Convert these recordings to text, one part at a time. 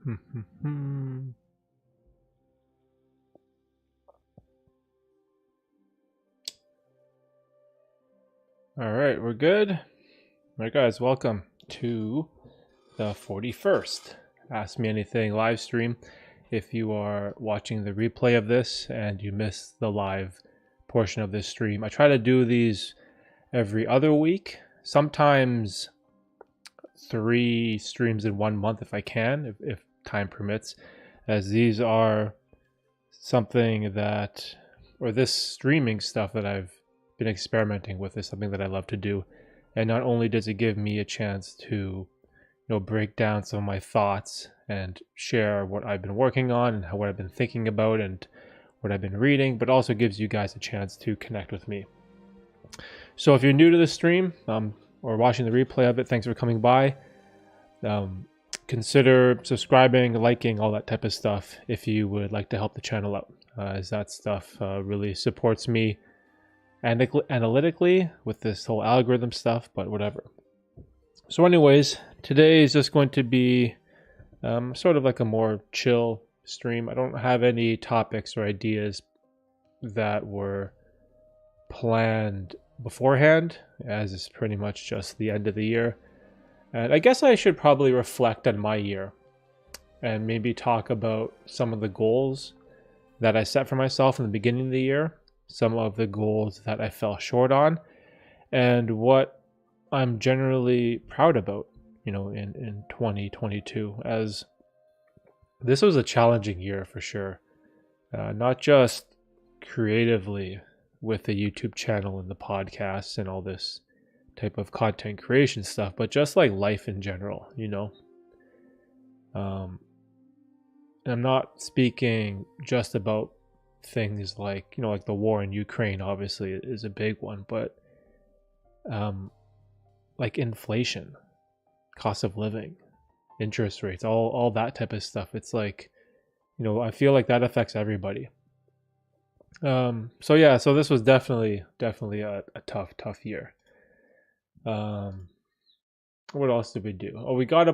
All right, we're good. All right, guys, welcome to the 41st Ask Me Anything live stream. If you are watching the replay of this and you missed the live portion of this stream, I try to do these every other week, sometimes 3 streams in 1 month if I can, if time permits, as these are something that, or this streaming stuff that I've been experimenting with is something that I love to do. And not only does it give me a chance to break down some of my thoughts and share what I've been working on and what I've been thinking about and what I've been reading, but also gives you guys a chance to connect with me. So if you're new to the stream or watching the replay of it, thanks for coming by. Consider subscribing, liking, all that type of stuff if you would like to help the channel out, as that stuff really supports me analytically with this whole algorithm stuff, but whatever. So anyways, today is just going to be sort of like a more chill stream. I don't have any topics or ideas that were planned beforehand, as it's pretty much just the end of the year. And I guess I should probably reflect on my year and maybe talk about some of the goals that I set for myself in the beginning of the year, some of the goals that I fell short on, and what I'm generally proud about, in 2022, as this was a challenging year for sure. Not just creatively with the YouTube channel and the podcasts and all this type of content creation stuff, but just like life in general, I'm not speaking just about things like, like the war in Ukraine obviously is a big one, but like inflation, cost of living, interest rates, all that type of stuff. It's like, I feel like that affects everybody. So this was definitely a tough year. What else did we do? We got we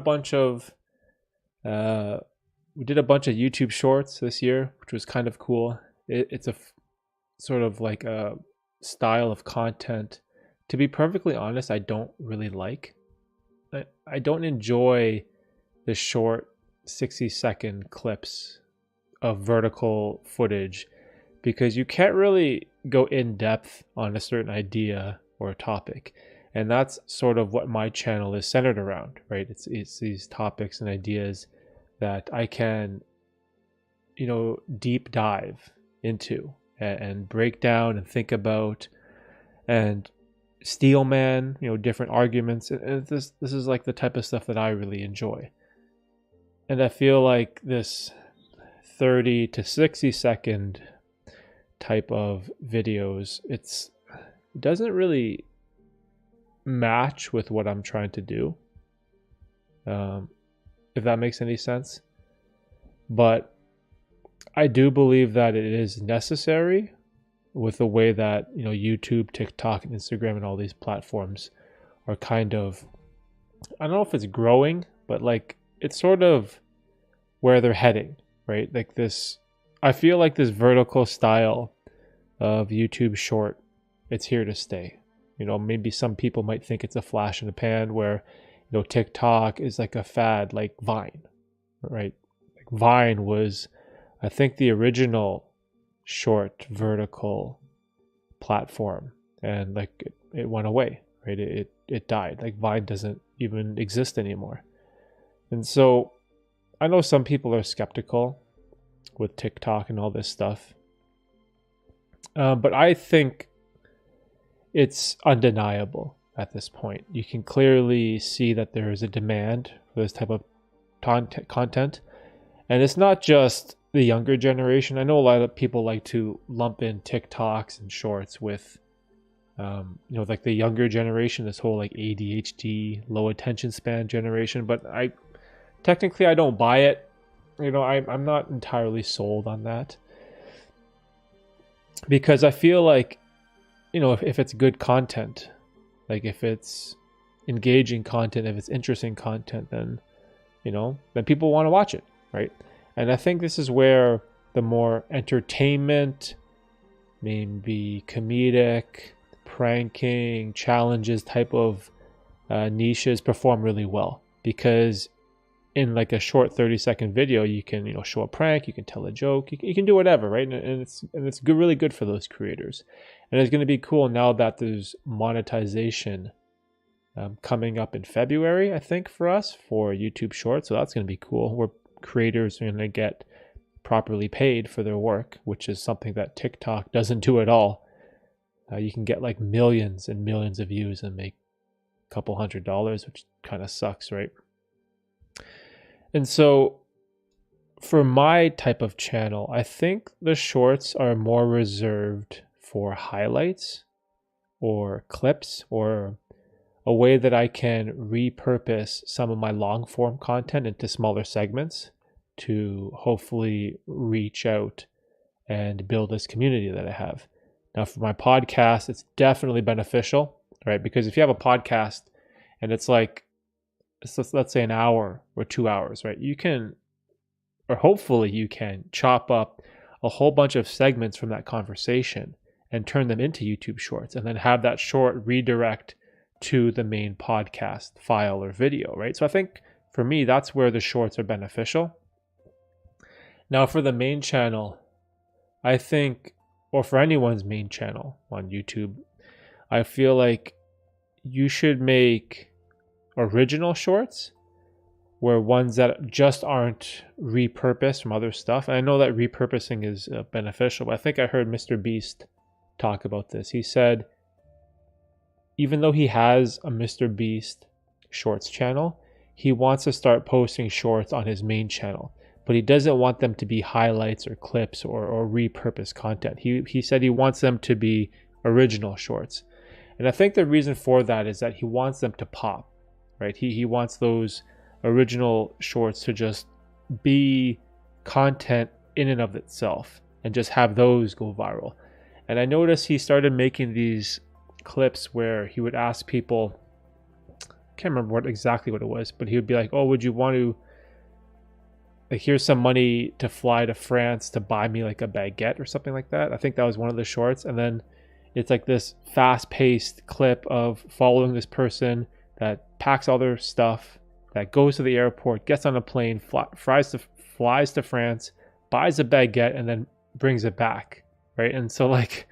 did a bunch of YouTube shorts this year, which was kind of cool. It's a sort of like a style of content, to be perfectly honest, I don't really like. I don't enjoy the short 60-second clips of vertical footage, because you can't really go in depth on a certain idea or a topic. And that's sort of what my channel is centered around, right? It's these topics and ideas that I can, deep dive into and break down and think about and steel man, different arguments. And this is like the type of stuff that I really enjoy. And I feel like this 30 to 60 second type of videos, it doesn't really match with what I'm trying to do, if that makes any sense. But I do believe that it is necessary with the way that YouTube, TikTok, and Instagram and all these platforms are kind of, I don't know if it's growing, but like it's sort of where they're heading, right? Like this, I feel like this vertical style of YouTube short, it's here to stay. Maybe some people might think it's a flash in the pan, where TikTok is like a fad, like Vine, right? Like Vine was, I think, the original short vertical platform, and like it went away, right? It died. Like Vine doesn't even exist anymore. And so I know some people are skeptical with TikTok and all this stuff, but I think it's undeniable at this point. You can clearly see that there is a demand for this type of content. And it's not just the younger generation. I know a lot of people like to lump in TikToks and shorts with, like the younger generation, this whole like ADHD, low attention span generation. But I don't buy it. I'm not entirely sold on that. Because I feel like, if it's good content, like if it's engaging content, if it's interesting content, then, then people want to watch it, right? And I think this is where the more entertainment, maybe comedic, pranking, challenges type of niches perform really well, because in like a short 30-second video, you can show a prank, you can tell a joke, you can do whatever, right? And it's good, really good for those creators. And it's going to be cool now that there's monetization coming up in February, I think, for us for YouTube Shorts. So that's going to be cool, where creators are going to get properly paid for their work, which is something that TikTok doesn't do at all. You can get like millions and millions of views and make a couple $100, which kind of sucks, right? And so for my type of channel, I think the shorts are more reserved for highlights or clips, or a way that I can repurpose some of my long form content into smaller segments to hopefully reach out and build this community that I have. Now, for my podcast, it's definitely beneficial, right? Because if you have a podcast and it's like, let's say an hour or 2 hours, right? You can, or hopefully you can, chop up a whole bunch of segments from that conversation and turn them into YouTube Shorts, and then have that short redirect to the main podcast file or video, right? So I think for me, that's where the shorts are beneficial. Now for the main channel, I think, or for anyone's main channel on YouTube, I feel like you should make original shorts, where ones that just aren't repurposed from other stuff. And I know that repurposing is beneficial, but I think I heard Mr. Beast talk about this. He said, even though he has a Mr. Beast shorts channel, he wants to start posting shorts on his main channel, but he doesn't want them to be highlights or clips or repurposed content. He said he wants them to be original shorts. And I think the reason for that is that he wants them to pop, right? He wants those original shorts to just be content in and of itself and just have those go viral. And I noticed he started making these clips where he would ask people, I can't remember exactly what it was, but he would be like, oh, would you want to, like, here's some money to fly to France to buy me like a baguette or something like that. I think that was one of the shorts. And then it's like this fast-paced clip of following this person that packs all their stuff, that goes to the airport, gets on a plane, flies to France, buys a baguette, and then brings it back, right? And so like,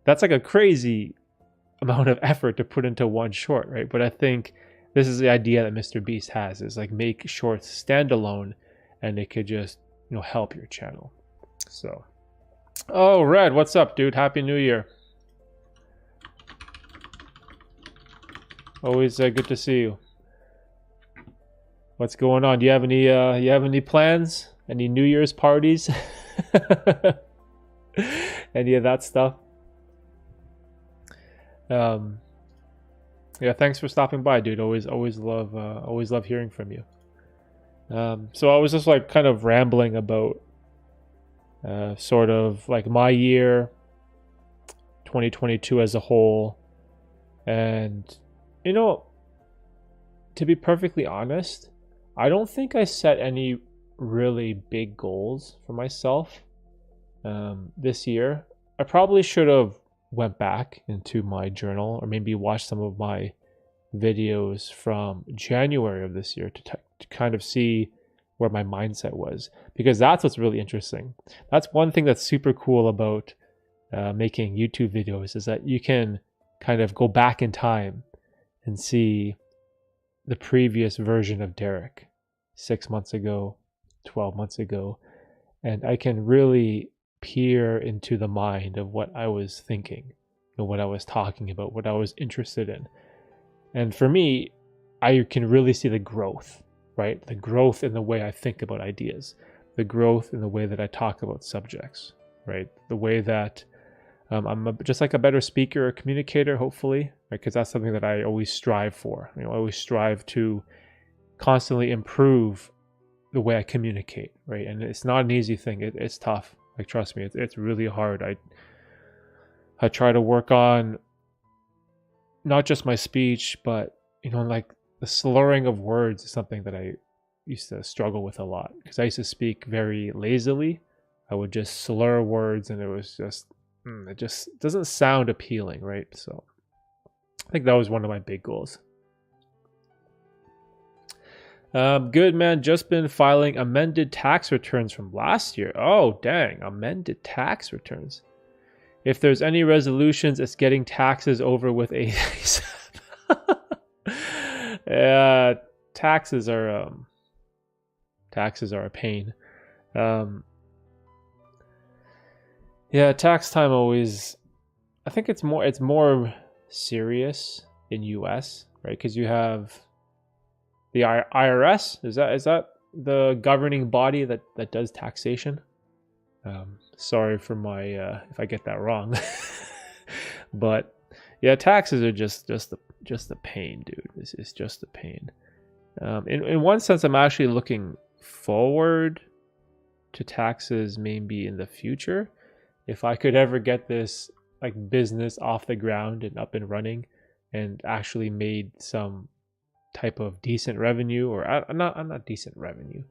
that's like a crazy amount of effort to put into one short, right? But I think this is the idea that Mr. Beast has, is like make shorts standalone, and it could just, help your channel. So, oh, Red, what's up, dude? Happy New Year. Always good to see you. What's going on? Do you have any plans? Any New Year's parties? Any of that stuff? Yeah, thanks for stopping by, dude. Always love hearing from you. So I was just like kind of rambling about sort of like my year 2022 as a whole, and to be perfectly honest, I don't think I set any really big goals for myself this year. I probably should have went back into my journal, or maybe watched some of my videos from January of this year to kind of see where my mindset was, because that's what's really interesting. That's one thing that's super cool about making YouTube videos, is that you can kind of go back in time and see the previous version of Derek 6 months ago, 12 months ago, and I can really peer into the mind of what I was thinking, what I was talking about, what I was interested in. And for me, I can really see the growth, right? The growth in the way I think about ideas, the growth in the way that I talk about subjects, right? The way that I'm just like a better speaker or communicator, hopefully, right? Because that's something that I always strive for. I always strive to constantly improve the way I communicate, right? And it's not an easy thing. It's tough. Like, trust me, it's really hard. I try to work on not just my speech, but like the slurring of words is something that I used to struggle with a lot because I used to speak very lazily. I would just slur words, and it just doesn't sound appealing, right? So I think that was one of my big goals. Good man, just been filing amended tax returns from last year. Oh, dang, amended tax returns. If there's any resolutions, it's getting taxes over with ASAP. Yeah, taxes are a pain. Yeah, tax time always. I think it's more serious in US, right? Because you have the IRS. Is that the governing body that does taxation? Sorry for my if I get that wrong, but yeah, taxes are just a pain, dude. This is just a pain. In one sense, I'm actually looking forward to taxes maybe in the future. If I could ever get this like business off the ground and up and running, and actually made some type of decent revenue, or I'm not decent revenue.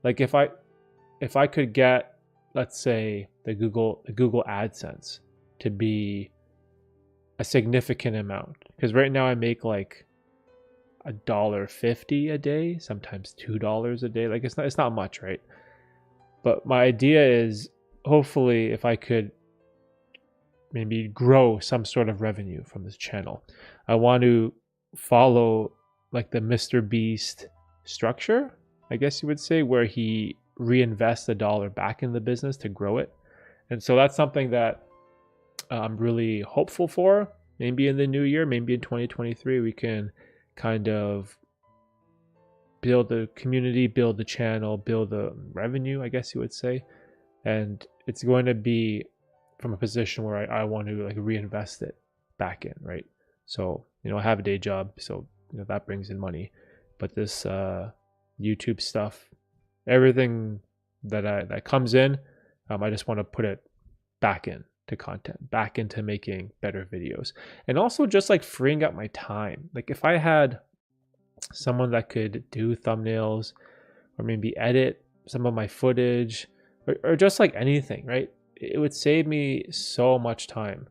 Like if I could get, let's say, the Google AdSense to be a significant amount, because right now I make like $1.50 a day, sometimes $2 a day. Like it's not much, right? But my idea is, hopefully, if I could maybe grow some sort of revenue from this channel, I want to follow like the Mr. Beast structure, I guess you would say, where he reinvests $1 back in the business to grow it. And so that's something that I'm really hopeful for. Maybe in the new year, maybe in 2023, we can kind of build the community, build the channel, build the revenue, I guess you would say. And it's going to be from a position where I want to like reinvest it back in, right? So, I have a day job, so that brings in money. But this YouTube stuff, everything that comes in, I just want to put it back in to content, back into making better videos, and also just like freeing up my time. Like if I had someone that could do thumbnails, or maybe edit some of my footage, or just like anything, right? It would save me so much time.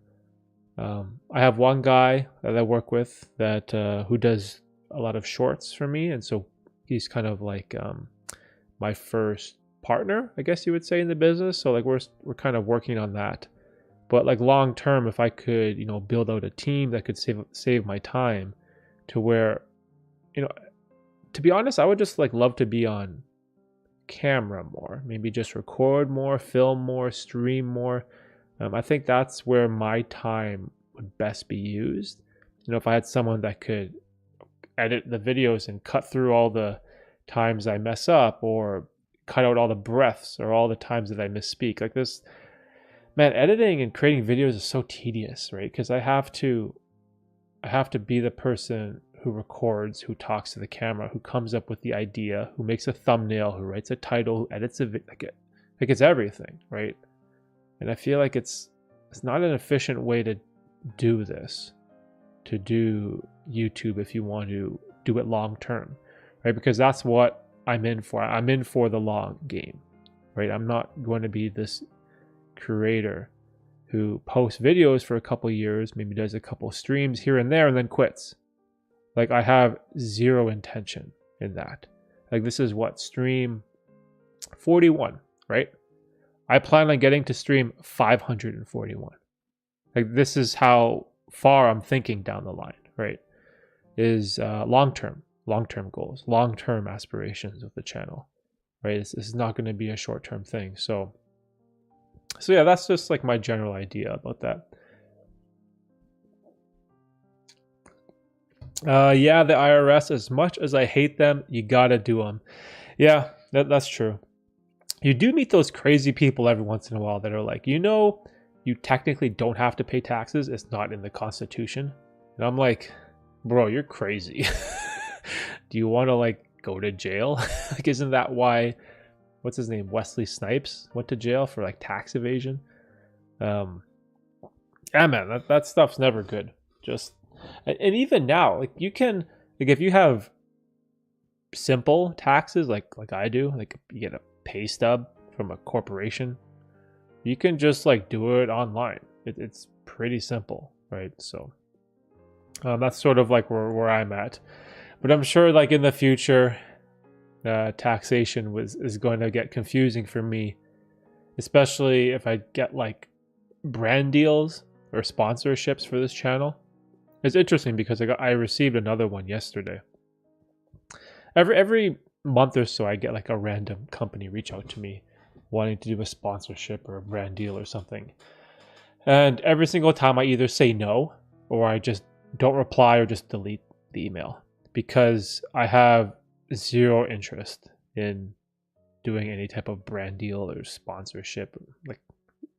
I have one guy that I work with that who does a lot of shorts for me, and so he's kind of like my first partner, I guess you would say, in the business. So like we're kind of working on that. But like long term, if I could, build out a team that could save my time, to where, to be honest, I would just like love to be on camera more, maybe just record more, film more, stream more. I think that's where my time would best be used. If I had someone that could edit the videos and cut through all the times I mess up, or cut out all the breaths, or all the times that I misspeak. Like this, man, editing and creating videos is so tedious, right? Because I have to be the person who records, who talks to the camera, who comes up with the idea, who makes a thumbnail, who writes a title, who edits a video. Like it's everything, right? And I feel like it's not an efficient way to do this, to do YouTube, if you want to do it long term, right? Because that's what I'm in for. I'm in for the long game, right? I'm not going to be this creator who posts videos for a couple years, maybe does a couple streams here and there, and then quits. Like I have zero intention in that. Like this is what, stream 41, right? I plan on getting to stream 541. Like this is how far I'm thinking down the line, right? Is long-term goals, long-term aspirations of the channel, right? This is not going to be a short-term thing. So yeah, that's just like my general idea about that. Yeah, the IRS, as much as I hate them, you gotta do them. Yeah, that's true. You do meet those crazy people every once in a while that are like, you technically don't have to pay taxes. It's not in the Constitution. And I'm like, bro, you're crazy. Do you want to like go to jail? Like, isn't that why, what's his name? Wesley Snipes went to jail for like tax evasion. Yeah, man, that stuff's never good. And even now, like you can, like if you have simple taxes like I do, like you get a pay stub from a corporation, you can just like do it online. It's pretty simple, right? So that's sort of like where I'm at. But I'm sure like in the future, taxation is going to get confusing for me, especially if I get like brand deals or sponsorships for this channel. It's interesting because I received another one yesterday. Every month or so, I get like a random company reach out to me wanting to do a sponsorship or a brand deal or something. And every single time I either say no or I just don't reply or just delete the email because I have zero interest in doing any type of brand deal or sponsorship, like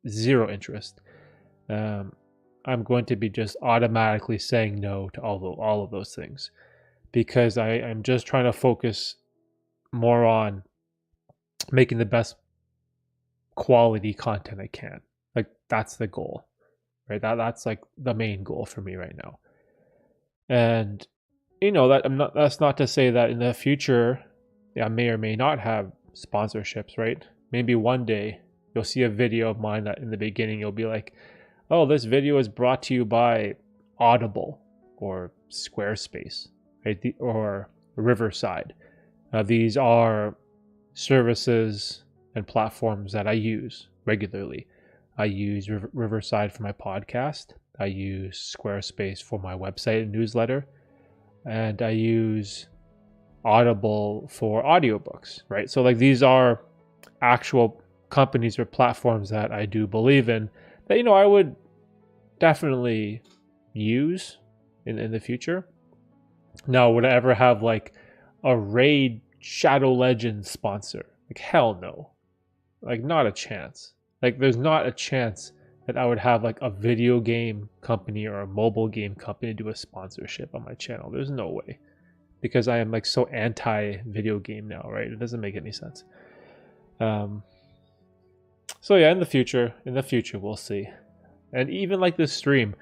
zero interest. I'm going to be just automatically saying no to all of those things because I'm just trying to focus more on making the best quality content I can. Like that's the goal, right? That's like the main goal for me right now. And that's not to say that in the future I may or may not have sponsorships, right? Maybe one day you'll see a video of mine that in the beginning you'll be like, oh, this video is brought to you by Audible or Squarespace, right? Or Riverside. These are services and platforms that I use regularly. I use Riverside for my podcast. I use Squarespace for my website and newsletter. And I use Audible for audiobooks, right? So like these are actual companies or platforms that I do believe in that, I would definitely use in the future. Now, would I ever have like a Raid Shadow Legends sponsor? Like hell no. Like not a chance. Like there's not a chance that I would have like a video game company or a mobile game company do a sponsorship on my channel. There's no way. Because I am like so anti video game now, right? It doesn't make any sense. So yeah, in the future we'll see. And even like this stream,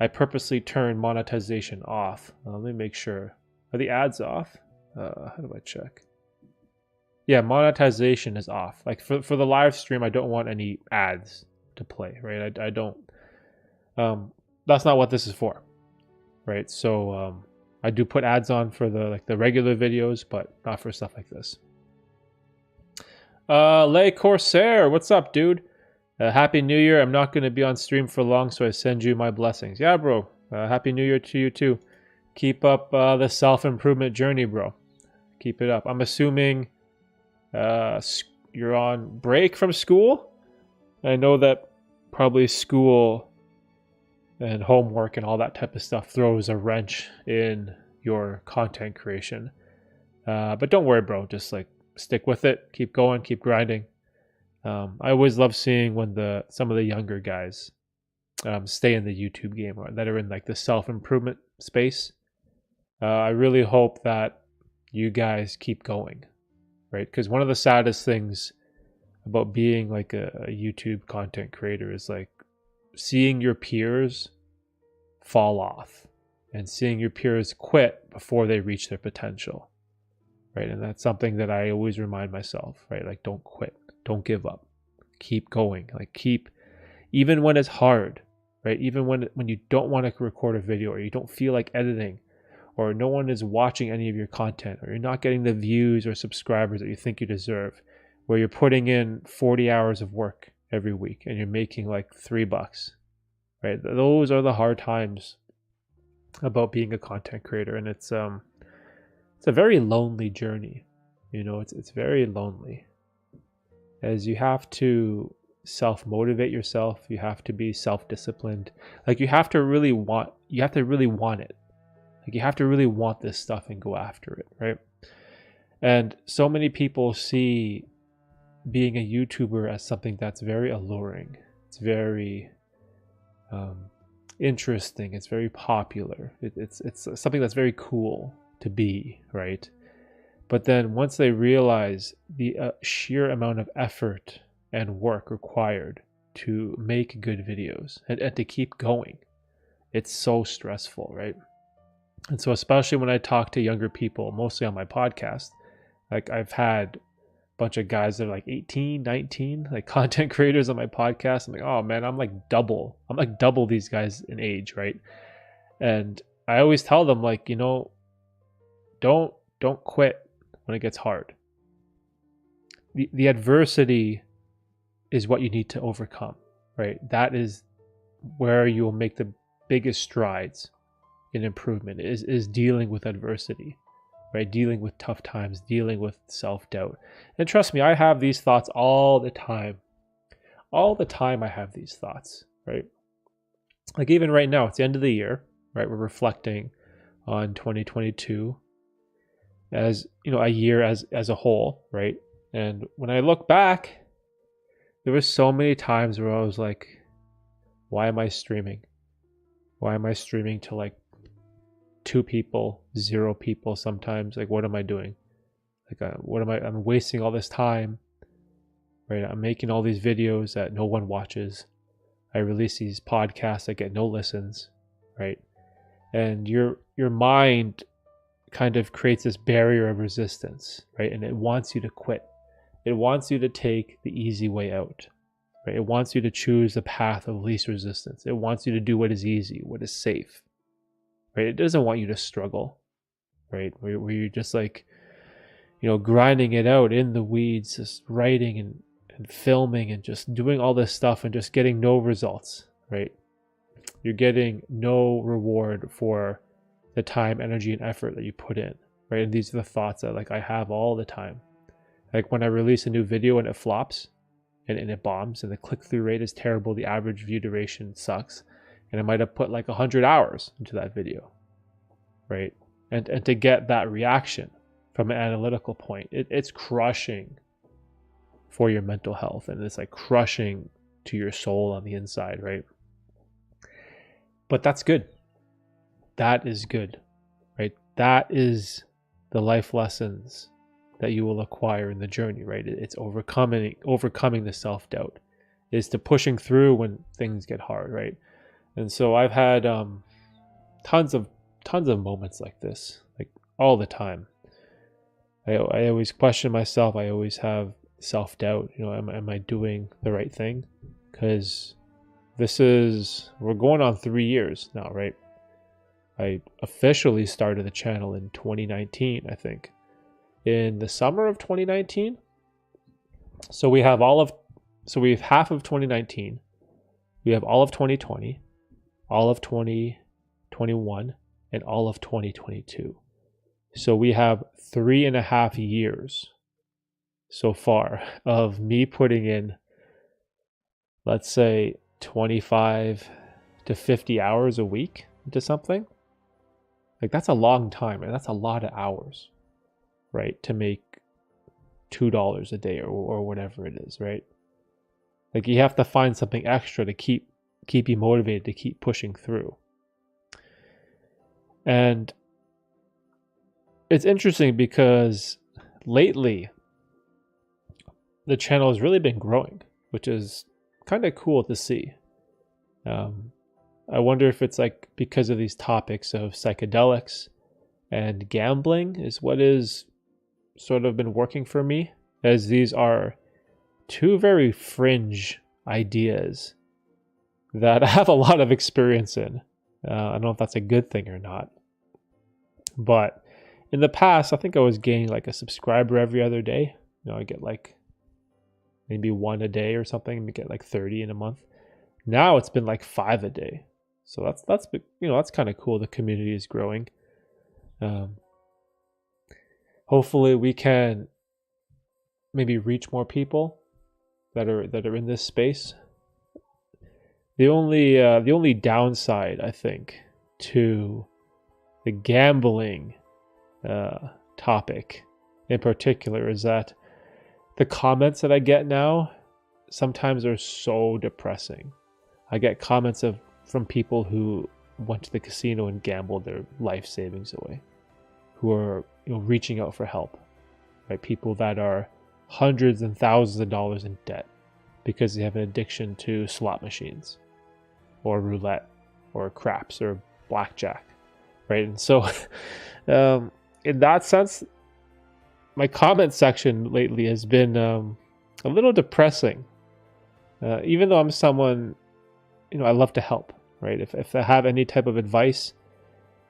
I purposely turned monetization off. Let me make sure. Are the ads off? How do I check? Yeah, monetization is off. Like for the live stream, I don't want any ads to play, right? I don't. That's not what this is for, right? So I do put ads on for the regular videos, but not for stuff like this. Le Corsair, what's up, dude? Happy New Year. I'm not going to be on stream for long, so I send you my blessings. Yeah, bro. Happy New Year to you too. Keep up the self-improvement journey, bro. Keep it up. I'm assuming you're on break from school. I know that probably school and homework and all that type of stuff throws a wrench in your content creation. But don't worry, bro. Just like stick with it. Keep going. Keep grinding. I always love seeing when some of the younger guys stay in the YouTube game or that are in like the self-improvement space. I really hope that you guys keep going, right? Because one of the saddest things about being like a YouTube content creator is like seeing your peers fall off and seeing your peers quit before they reach their potential, right? And that's something that I always remind myself, right? Like don't quit, don't give up, keep going, like even when it's hard, right? Even when you don't want to record a video or you don't feel like editing or no one is watching any of your content or you're not getting the views or subscribers that you think you deserve, where you're putting in 40 hours of work every week and you're making like $3, right? Those are the hard times about being a content creator. And it's a very lonely journey. It's very lonely, as you have to self-motivate yourself. You have to be self-disciplined. Like you have to really want it. Like you have to really want this stuff and go after it, right? And so many people see being a YouTuber as something that's very alluring. It's very interesting. It's very popular. It's something that's very cool to be, right? But then once they realize the sheer amount of effort and work required to make good videos and to keep going, it's so stressful, right? And so especially when I talk to younger people, mostly on my podcast, Like I've had a bunch of guys that are like 18, 19, like content creators on my podcast. I'm like, oh man, I'm like double these guys in age, right? And I always tell them, like, don't quit when it gets hard. The adversity is what you need to overcome, right? That is where you will make the biggest strides in improvement, is dealing with adversity, right? Dealing with tough times, dealing with self-doubt. And trust me, I have these thoughts all the time. All the time I have these thoughts, right? Like even right now, it's the end of the year, right? We're reflecting on 2022 as, a year as a whole, right? And when I look back, there were so many times where I was like, why am I streaming? Why am I streaming to like 2 people, 0 people sometimes? Like, what am I doing? Like, I'm wasting all this time, right? I'm making all these videos that no one watches. I release these podcasts that get no listens, right? And your mind kind of creates this barrier of resistance, right? And it wants you to quit. It wants you to take the easy way out, right? It wants you to choose the path of least resistance. It wants you to do what is easy, what is safe, right? It doesn't want you to struggle, right? Where you're just like, grinding it out in the weeds, just writing and filming and just doing all this stuff and just getting no results, right? You're getting no reward for the time, energy, and effort that you put in, right? And these are the thoughts that like I have all the time. Like when I release a new video and it flops and it bombs and the click-through rate is terrible, the average view duration sucks, and I might have put like 100 hours into that video, right? And to get that reaction from an analytical point, it's crushing for your mental health, and it's like crushing to your soul on the inside, right? But that's good. That is good, right? That is the life lessons that you will acquire in the journey, right? It's overcoming the self-doubt, is to pushing through when things get hard, right? And so I've had tons of moments like this, like all the time. I always question myself. I always have self-doubt. Am I doing the right thing? Because we're going on 3 years now, right? I officially started the channel in 2019, I think. In the summer of 2019. So we have half of 2019. We have all of 2020, all of 2021, and all of 2022. So we have 3.5 years so far of me putting in, let's say, 25 to 50 hours a week into something. Like that's a long time, and that's a lot of hours, right? To make $2 a day or whatever it is, right? Like you have to find something extra to keep you motivated to keep pushing through. And it's interesting because lately the channel has really been growing, which is kind of cool to see. I wonder if it's like because of these topics of psychedelics and gambling is what is sort of been working for me, as these are 2 very fringe ideas that I have a lot of experience in. I don't know if that's a good thing or not. But in the past, I think I was gaining like a subscriber every other day. I get like maybe 1 a day or something, and get like 30 in a month. Now it's been like 5 a day. So that's kind of cool. The community is growing. Hopefully we can maybe reach more people that are in this space. The only downside, I think, to the gambling topic in particular is that the comments that I get now sometimes are so depressing. I get comments from people who went to the casino and gambled their life savings away, who are reaching out for help, right? People that are hundreds and thousands of dollars in debt because they have an addiction to slot machines or roulette or craps or blackjack, right? And so in that sense, my comment section lately has been a little depressing. Even though I'm someone, I love to help, right? If I have any type of advice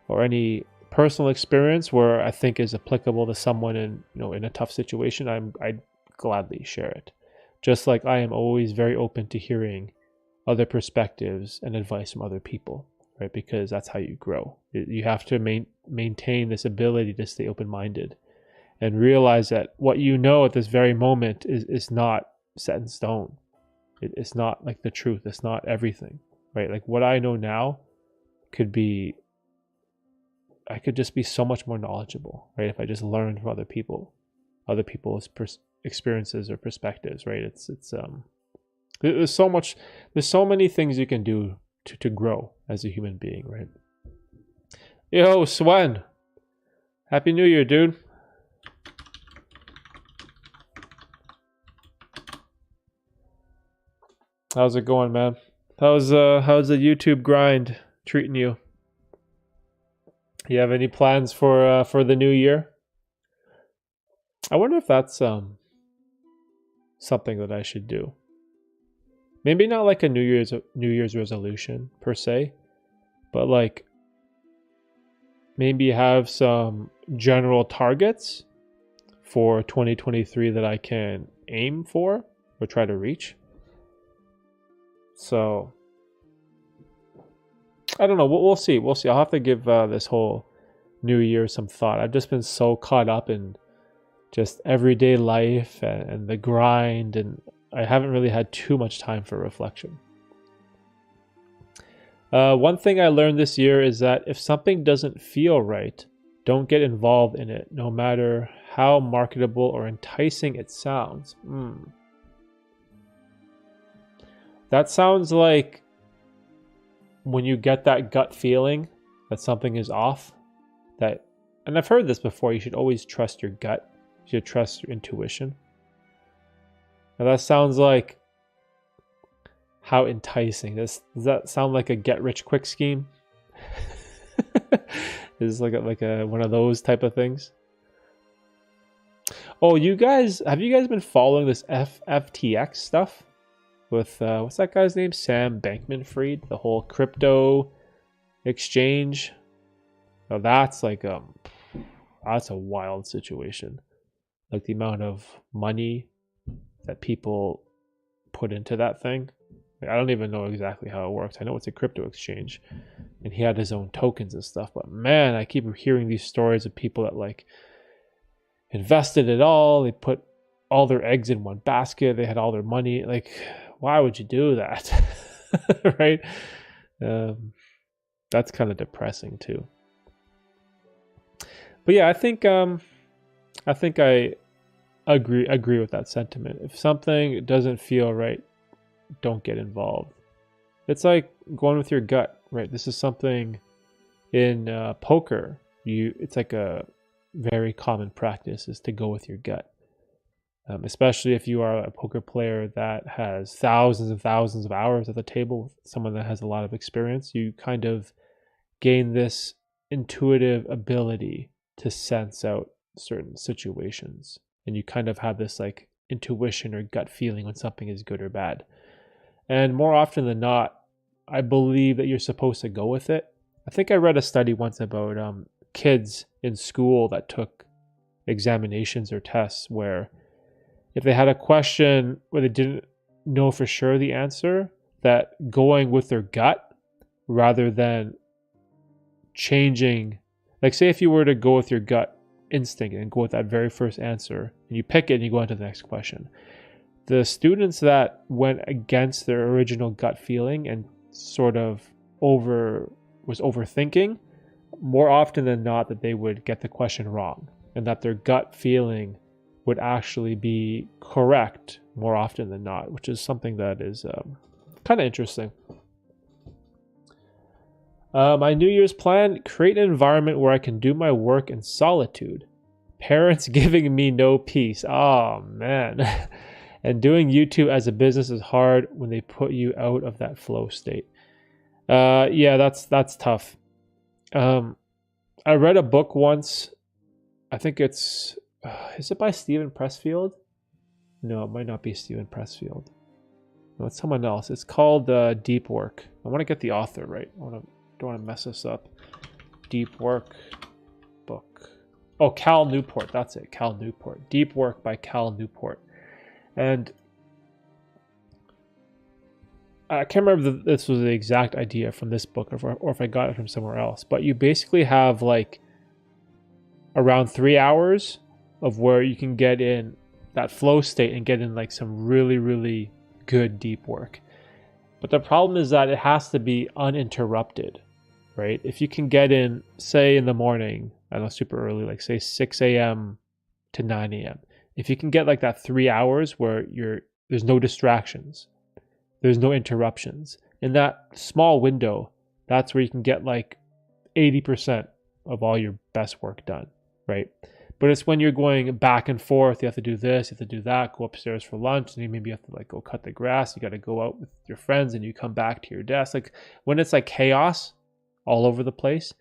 or any personal experience where I think is applicable to someone in a tough situation, I'd gladly share it. Just like I am always very open to hearing other perspectives and advice from other people, right? Because that's how you grow. You have to maintain this ability to stay open-minded and realize that what you know at this very moment is not set in stone. It's not like the truth. It's not everything, right? Like what I know now I could just be so much more knowledgeable, right? If I just learned from other people's experiences or perspectives, right? There's so many things you can do to grow as a human being, right? Yo, Swen, Happy New Year, dude. How's it going, man? How's the YouTube grind treating you? You have any plans for the new year? I wonder if that's something that I should do. Maybe not like a New Year's resolution per se, but like maybe have some general targets for 2023 that I can aim for or try to reach. So I don't know. We'll see. We'll see. I'll have to give this whole new year some thought. I've just been so caught up in just everyday life and the grind, and I haven't really had too much time for reflection. One thing I learned this year is that if something doesn't feel right, don't get involved in it, no matter how marketable or enticing it sounds. That sounds like when you get that gut feeling that something is off, and I've heard this before, you should always trust your gut. You should trust your intuition. Now that sounds like how enticing. Does that sound like a get-rich-quick scheme? Is like a one of those type of things? Oh, have you guys been following this FTX stuff? With what's that guy's name? Sam Bankman-Fried, the whole crypto exchange. Now that's like that's a wild situation. Like the amount of money that people put into that thing. Like, I don't even know exactly how it works. I know it's a crypto exchange, and he had his own tokens and stuff. But man, I keep hearing these stories of people that like invested it all. They put all their eggs in one basket. They had all their money. Like, why would you do that? Right? That's kind of depressing too. But yeah, I think I agree with that sentiment. If something doesn't feel right, don't get involved. It's like going with your gut, right? This is something in poker. It's like a very common practice is to go with your gut. Especially if you are a poker player that has thousands and thousands of hours at the table with someone that has a lot of experience, you kind of gain this intuitive ability to sense out certain situations. And you kind of have this like intuition or gut feeling when something is good or bad. And more often than not, I believe that you're supposed to go with it. I think I read a study once about kids in school that took examinations or tests where if they had a question where they didn't know for sure the answer, that going with their gut rather than changing, like say if you were to go with your gut instinct and go with that very first answer and you pick it and you go on to the next question, the students that went against their original gut feeling and sort of was overthinking, more often than not that they would get the question wrong and that their gut feeling would actually be correct more often than not, which is something that is kind of interesting. My New Year's plan, create an environment where I can do my work in solitude. Parents giving me no peace. Oh, man. And doing YouTube as a business is hard when they put you out of that flow state. Yeah, that's tough. I read a book once. I think it's is it by Stephen Pressfield? No, it might not be Stephen Pressfield. No, it's someone else. It's called Deep Work. I want to get the author right. Don't want to mess this up. Deep Work book. Oh, Cal Newport. That's it. Cal Newport. Deep Work by Cal Newport. And I can't remember if this was the exact idea from this book or if I got it from somewhere else. But you basically have like around 3 hours of where you can get in that flow state and get in like some really, really good deep work. But the problem is that it has to be uninterrupted, right? If you can get in, say in the morning, I don't know, super early, like say 6 a.m. to 9 a.m. If you can get like that 3 hours where there's no distractions, there's no interruptions. In that small window, that's where you can get like 80% of all your best work done, right? But it's when you're going back and forth, you have to do this, you have to do that, go upstairs for lunch, and you maybe have to like go cut the grass, you got to go out with your friends and you come back to your desk. Like when it's like chaos all over the place,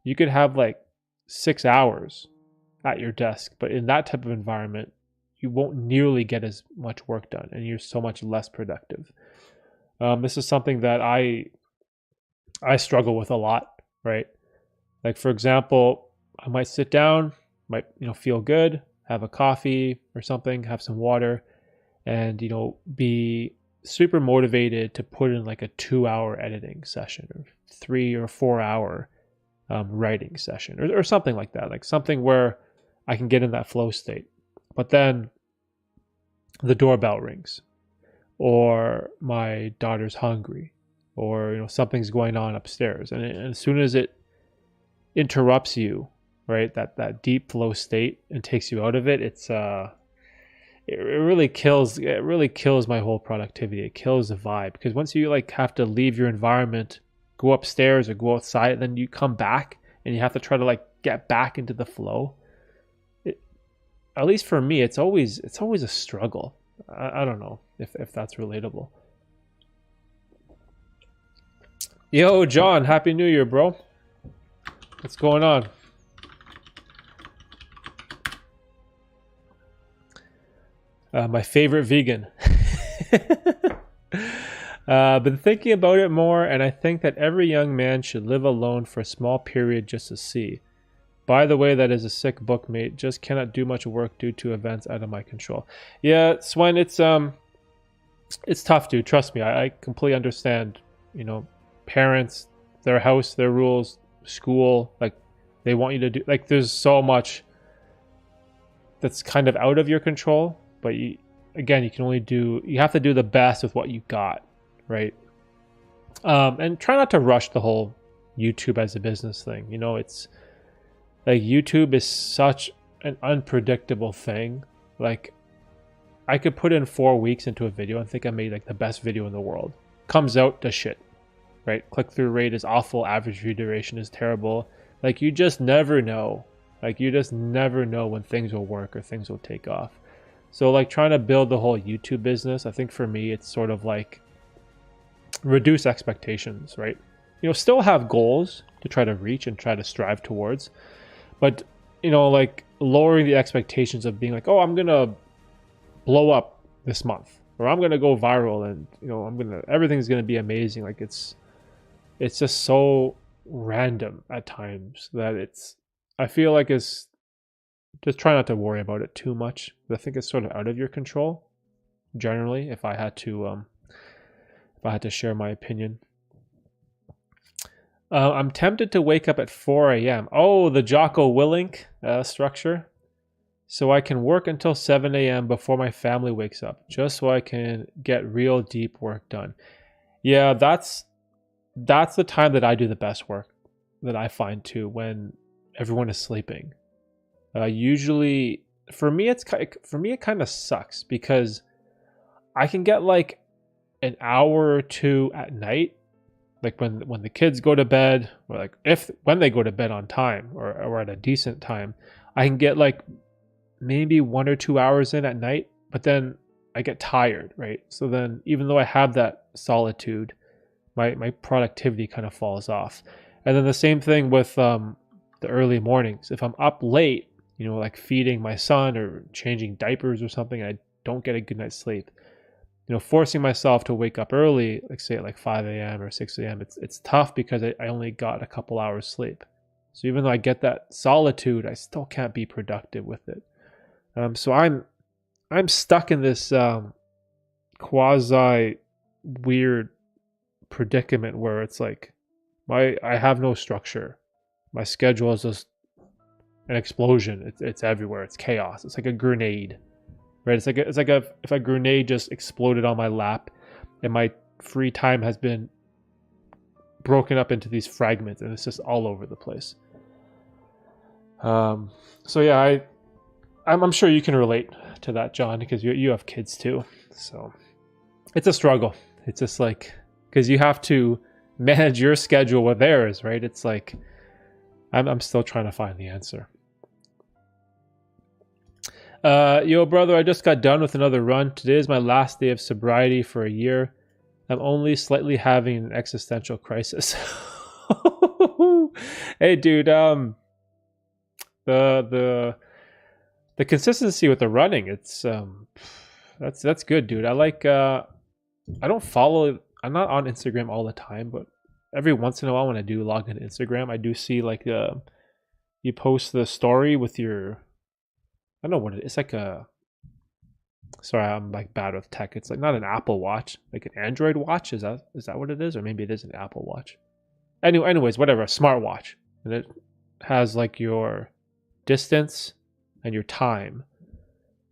you could have like 6 hours at your desk. But in that type of environment, you won't nearly get as much work done and you're so much less productive. This is something that I struggle with a lot, right? Like for example, I might sit down, might feel good, have a coffee or something, have some water, and be super motivated to put in like a 2-hour editing session or 3 or 4 hour writing session or something like that, like something where I can get in that flow state. But then the doorbell rings, or my daughter's hungry, or something's going on upstairs, and as soon as it interrupts you, right, that deep flow state, and takes you out of it, it really kills my whole productivity. It kills the vibe, because once you like have to leave your environment, go upstairs or go outside, and then you come back and you have to try to like get back into the flow. At least for me, it's always a struggle. I don't know if that's relatable. Yo, John, Happy New Year, bro. What's going on? My favorite vegan. Been thinking about it more, and I think that every young man should live alone for a small period just to see. By the way, that is a sick book, mate. Just cannot do much work due to events out of my control. Yeah, Swen, it's tough, dude. Trust me, I completely understand. Parents, their house, their rules, school, like they want you to do. Like, there's so much that's kind of out of your control. But you have to do the best with what you got, right? And try not to rush the whole YouTube as a business thing. It's like YouTube is such an unpredictable thing. Like I could put in 4 weeks into a video and think I made like the best video in the world. Comes out to shit, right? Click-through rate is awful. Average view duration is terrible. Like you just never know. Like you just never know when things will work or things will take off. So like trying to build the whole YouTube business, I think for me, it's sort of like reduce expectations, right? Still have goals to try to reach and try to strive towards, but like lowering the expectations of being like, oh, I'm going to blow up this month, or I'm going to go viral, and everything's going to be amazing. Like it's just so random at times that I feel like it's just try not to worry about it too much. I think it's sort of out of your control generally, if I had to share my opinion. I'm tempted to wake up at 4 a.m. Oh, the Jocko Willink structure. So I can work until 7 a.m. before my family wakes up, just so I can get real deep work done. Yeah, that's the time that I do the best work, that I find too, when everyone is sleeping. Usually, for me, it kind of sucks, because I can get like an hour or two at night, like when the kids go to bed, or like when they go to bed on time or at a decent time, I can get like maybe 1 or 2 hours in at night, but then I get tired, right? So then even though I have that solitude, my productivity kind of falls off. And then the same thing with the early mornings. If I'm up late, like feeding my son or changing diapers or something, I don't get a good night's sleep. Forcing myself to wake up early, like say at like 5 a.m. or 6 a.m., it's tough because I only got a couple hours sleep. So even though I get that solitude, I still can't be productive with it. So I'm stuck in this quasi weird predicament where it's like I have no structure. My schedule is just an explosion. It's everywhere. It's chaos. It's like a grenade. Right, it's like if a grenade just exploded on my lap, and my free time has been broken up into these fragments, and it's just all over the place. So yeah, I'm sure you can relate to that, John, because you have kids too. So it's a struggle. It's just like because you have to manage your schedule with theirs, right? It's like I'm still trying to find the answer. Yo, brother, I just got done with another run. Today is my last day of sobriety for a year. I'm only slightly having an existential crisis. Hey, dude, the consistency with the running, it's that's good, dude. I like I don't follow, I'm not on Instagram all the time, but every once in a while when I do log into Instagram, I do see like you post the story with your, I don't know what it is. It's like sorry, I'm like bad with tech. It's like not an Apple Watch, like an Android watch. Is that what it is? Or maybe it is an Apple Watch. Anyways, whatever, a smartwatch. And it has like your distance and your time.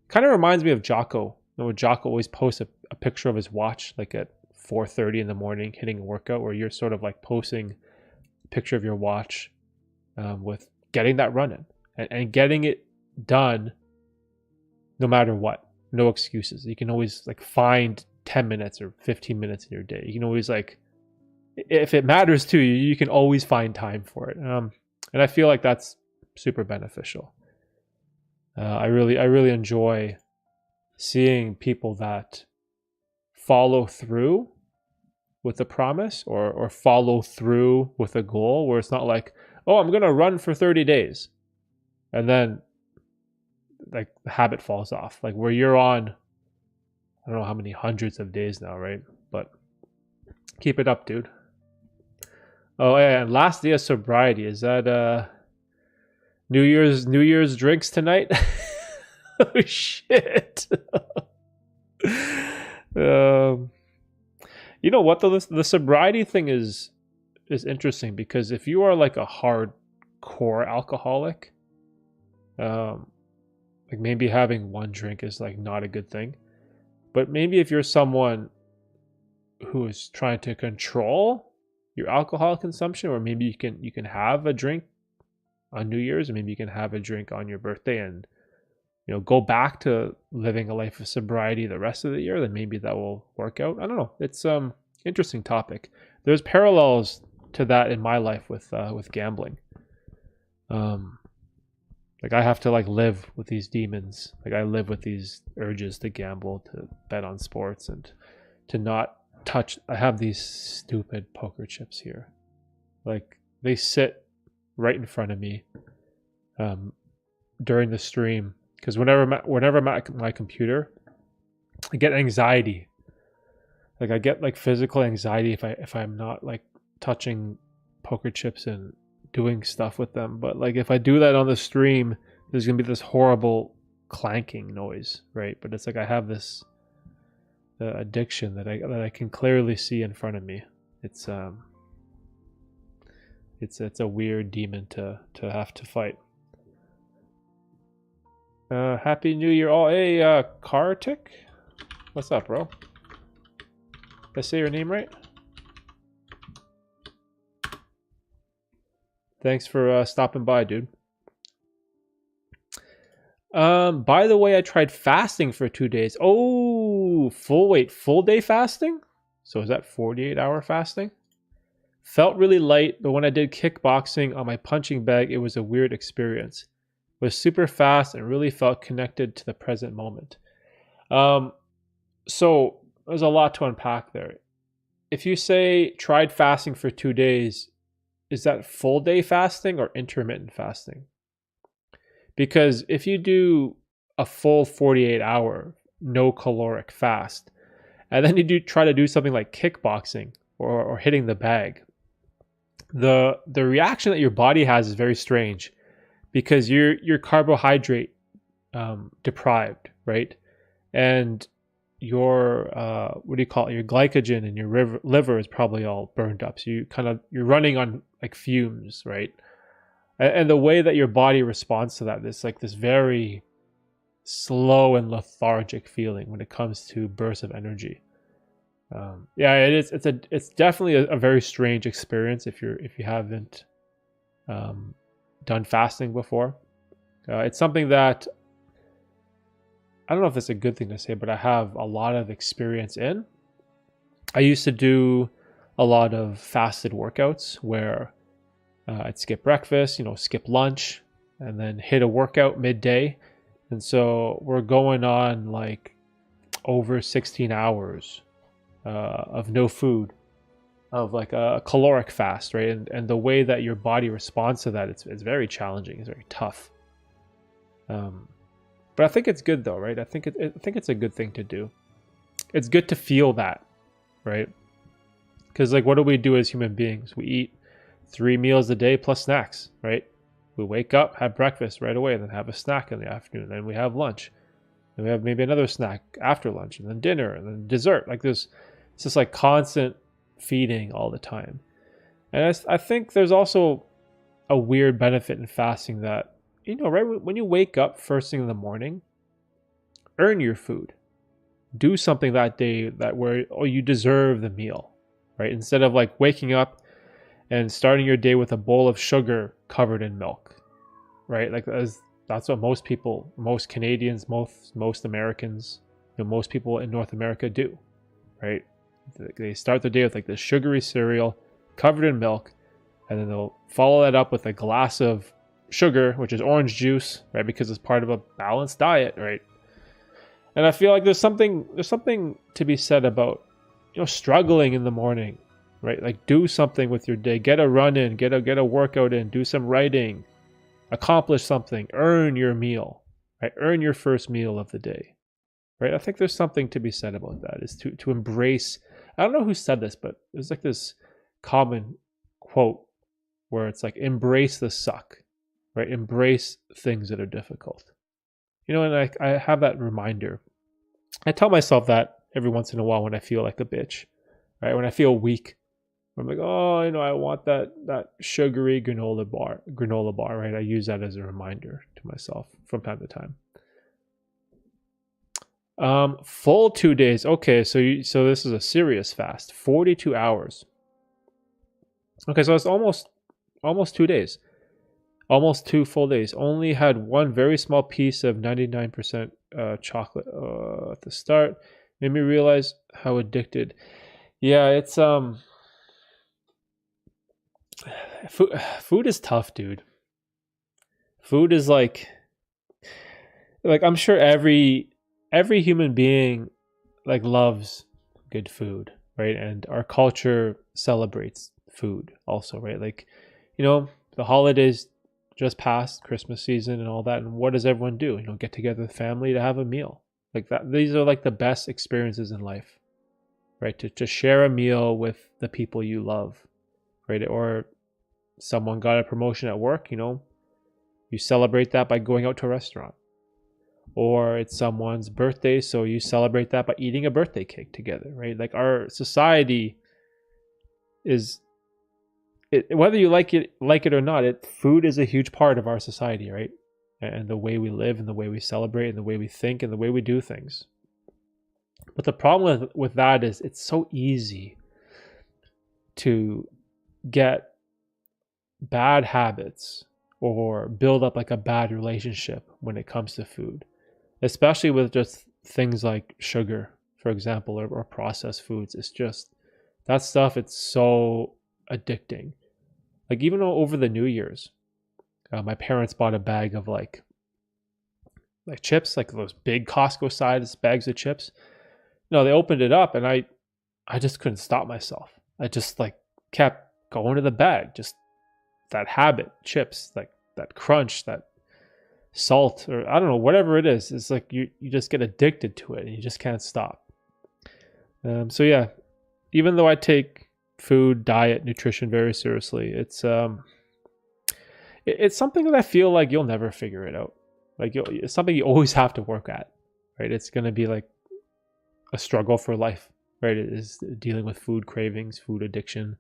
Kind of reminds me of Jocko. Jocko always posts a picture of his watch like at 4:30 in the morning hitting a workout, where you're sort of like posting a picture of your watch with getting that run in and getting it done no matter what. No excuses. You can always like find 10 minutes or 15 minutes in your day. You can always like, if it matters to you, you can always find time for it. And I feel like that's super beneficial. I really enjoy seeing people that follow through with a promise or follow through with a goal, where it's not like, oh, I'm going to run for 30 days. And then like the habit falls off, like where you're on, I don't know how many hundreds of days now, right? But keep it up, dude. Oh, and last day of sobriety, is that New Year's drinks tonight? Oh shit. You know what though, the sobriety thing is interesting, because if you are like a hardcore alcoholic, like maybe having one drink is like not a good thing. But maybe if you're someone who is trying to control your alcohol consumption, or maybe you can have a drink on New Year's, or maybe you can have a drink on your birthday and go back to living a life of sobriety the rest of the year, then maybe that will work out. I don't know. It's interesting topic. There's parallels to that in my life with gambling. Like I have to like live with these demons. Like I live with these urges to gamble, to bet on sports, and to not touch. I have these stupid poker chips here. Like they sit right in front of me during the stream, because whenever I'm at my computer, I get anxiety. Like I get like physical anxiety if I'm not like touching poker chips and doing stuff with them. But like if I do that on the stream, there's gonna be this horrible clanking noise, right? But it's like I have this addiction that I can clearly see in front of me. It's a weird demon to have to fight. Happy New Year all. Hey, Kartik, what's up, bro? Did I say your name right? Thanks for stopping by, dude. By the way, I tried fasting for 2 days. Oh, full day fasting? So is that 48-hour fasting? Felt really light, but when I did kickboxing on my punching bag, it was a weird experience. It was super fast and really felt connected to the present moment. So there's a lot to unpack there. If you say tried fasting for 2 days, is that full day fasting or intermittent fasting? Because if you do a full 48-hour no caloric fast, and then you try to do something like kickboxing or hitting the bag, the reaction that your body has is very strange, because you're carbohydrate deprived, right? And your what do you call it? Your glycogen in your liver is probably all burned up. So you're running on like fumes, right? And the way that your body responds to that, this very slow and lethargic feeling when it comes to bursts of energy. Yeah, it is. It's definitely a very strange experience if you haven't done fasting before. It's something that I don't know if it's a good thing to say, but I have a lot of experience in. I used to do a lot of fasted workouts where I'd skip breakfast, skip lunch, and then hit a workout midday. And so we're going on like over 16 hours of no food, of like a caloric fast, right? And the way that your body responds to that, it's very challenging. It's very tough. But I think it's good though, right? I think it's a good thing to do. It's good to feel that, right? Because like, what do we do as human beings? We eat 3 meals a day plus snacks, right? We wake up, have breakfast right away, and then have a snack in the afternoon. Then we have lunch. Then we have maybe another snack after lunch, and then dinner, and then dessert. Like it's just like constant feeding all the time. And I think there's also a weird benefit in fasting that, right when you wake up first thing in the morning, earn your food. Do something that day where you deserve the meal, right? Instead of like waking up and starting your day with a bowl of sugar covered in milk, right? Like that's what most people, most Canadians, most Americans, most people in North America do, right? They start the day with like this sugary cereal covered in milk, and then they'll follow that up with a glass of sugar, which is orange juice, right? Because it's part of a balanced diet, right? And I feel like there's something to be said about, struggling in the morning, right? Like do something with your day, get a run in, get a workout in, do some writing, accomplish something, earn your meal, right? Earn your first meal of the day, right? I think there's something to be said about that, is to embrace. I don't know who said this, but there's like this common quote where it's like, embrace the suck, right? Embrace things that are difficult. And I have that reminder. I tell myself that every once in a while when I feel like a bitch, right? When I feel weak, I'm like, oh, I want that sugary granola bar, right? I use that as a reminder to myself from time to time. Full 2 days. Okay, so this is a serious fast. 42 hours. Okay, so it's almost 2 days. Almost 2 full days. Only had one very small piece of 99% chocolate at the start. Made me realize how addicted. Yeah, it's food is tough, dude. Food is like I'm sure every human being like loves good food, right? And our culture celebrates food also, right? Like, the holidays just passed, Christmas season and all that, and what does everyone do? Get together with family to have a meal. Like that. These are like the best experiences in life, right? To share a meal with the people you love, right? Or someone got a promotion at work, you celebrate that by going out to a restaurant. Or it's someone's birthday, so you celebrate that by eating a birthday cake together, right? Like our society is, whether you like it or not, food is a huge part of our society, right? And the way we live, and the way we celebrate, and the way we think, and the way we do things. But the problem with that is it's so easy to get bad habits or build up like a bad relationship when it comes to food, especially with just things like sugar, for example, or processed foods. It's just that stuff. It's so addicting. Like even over the New Year's, my parents bought a bag of like chips, like those big Costco size bags of chips. They opened it up and I just couldn't stop myself. I just like kept going to the bag, just that habit, chips, like that crunch, that salt, or I don't know, whatever it is. It's like you just get addicted to it and you just can't stop. So yeah, even though I take food, diet, nutrition very seriously, it's something that I feel like you'll never figure it out. Like it's something you always have to work at, right? It's going to be like a struggle for life, right? It is dealing with food cravings, food addiction,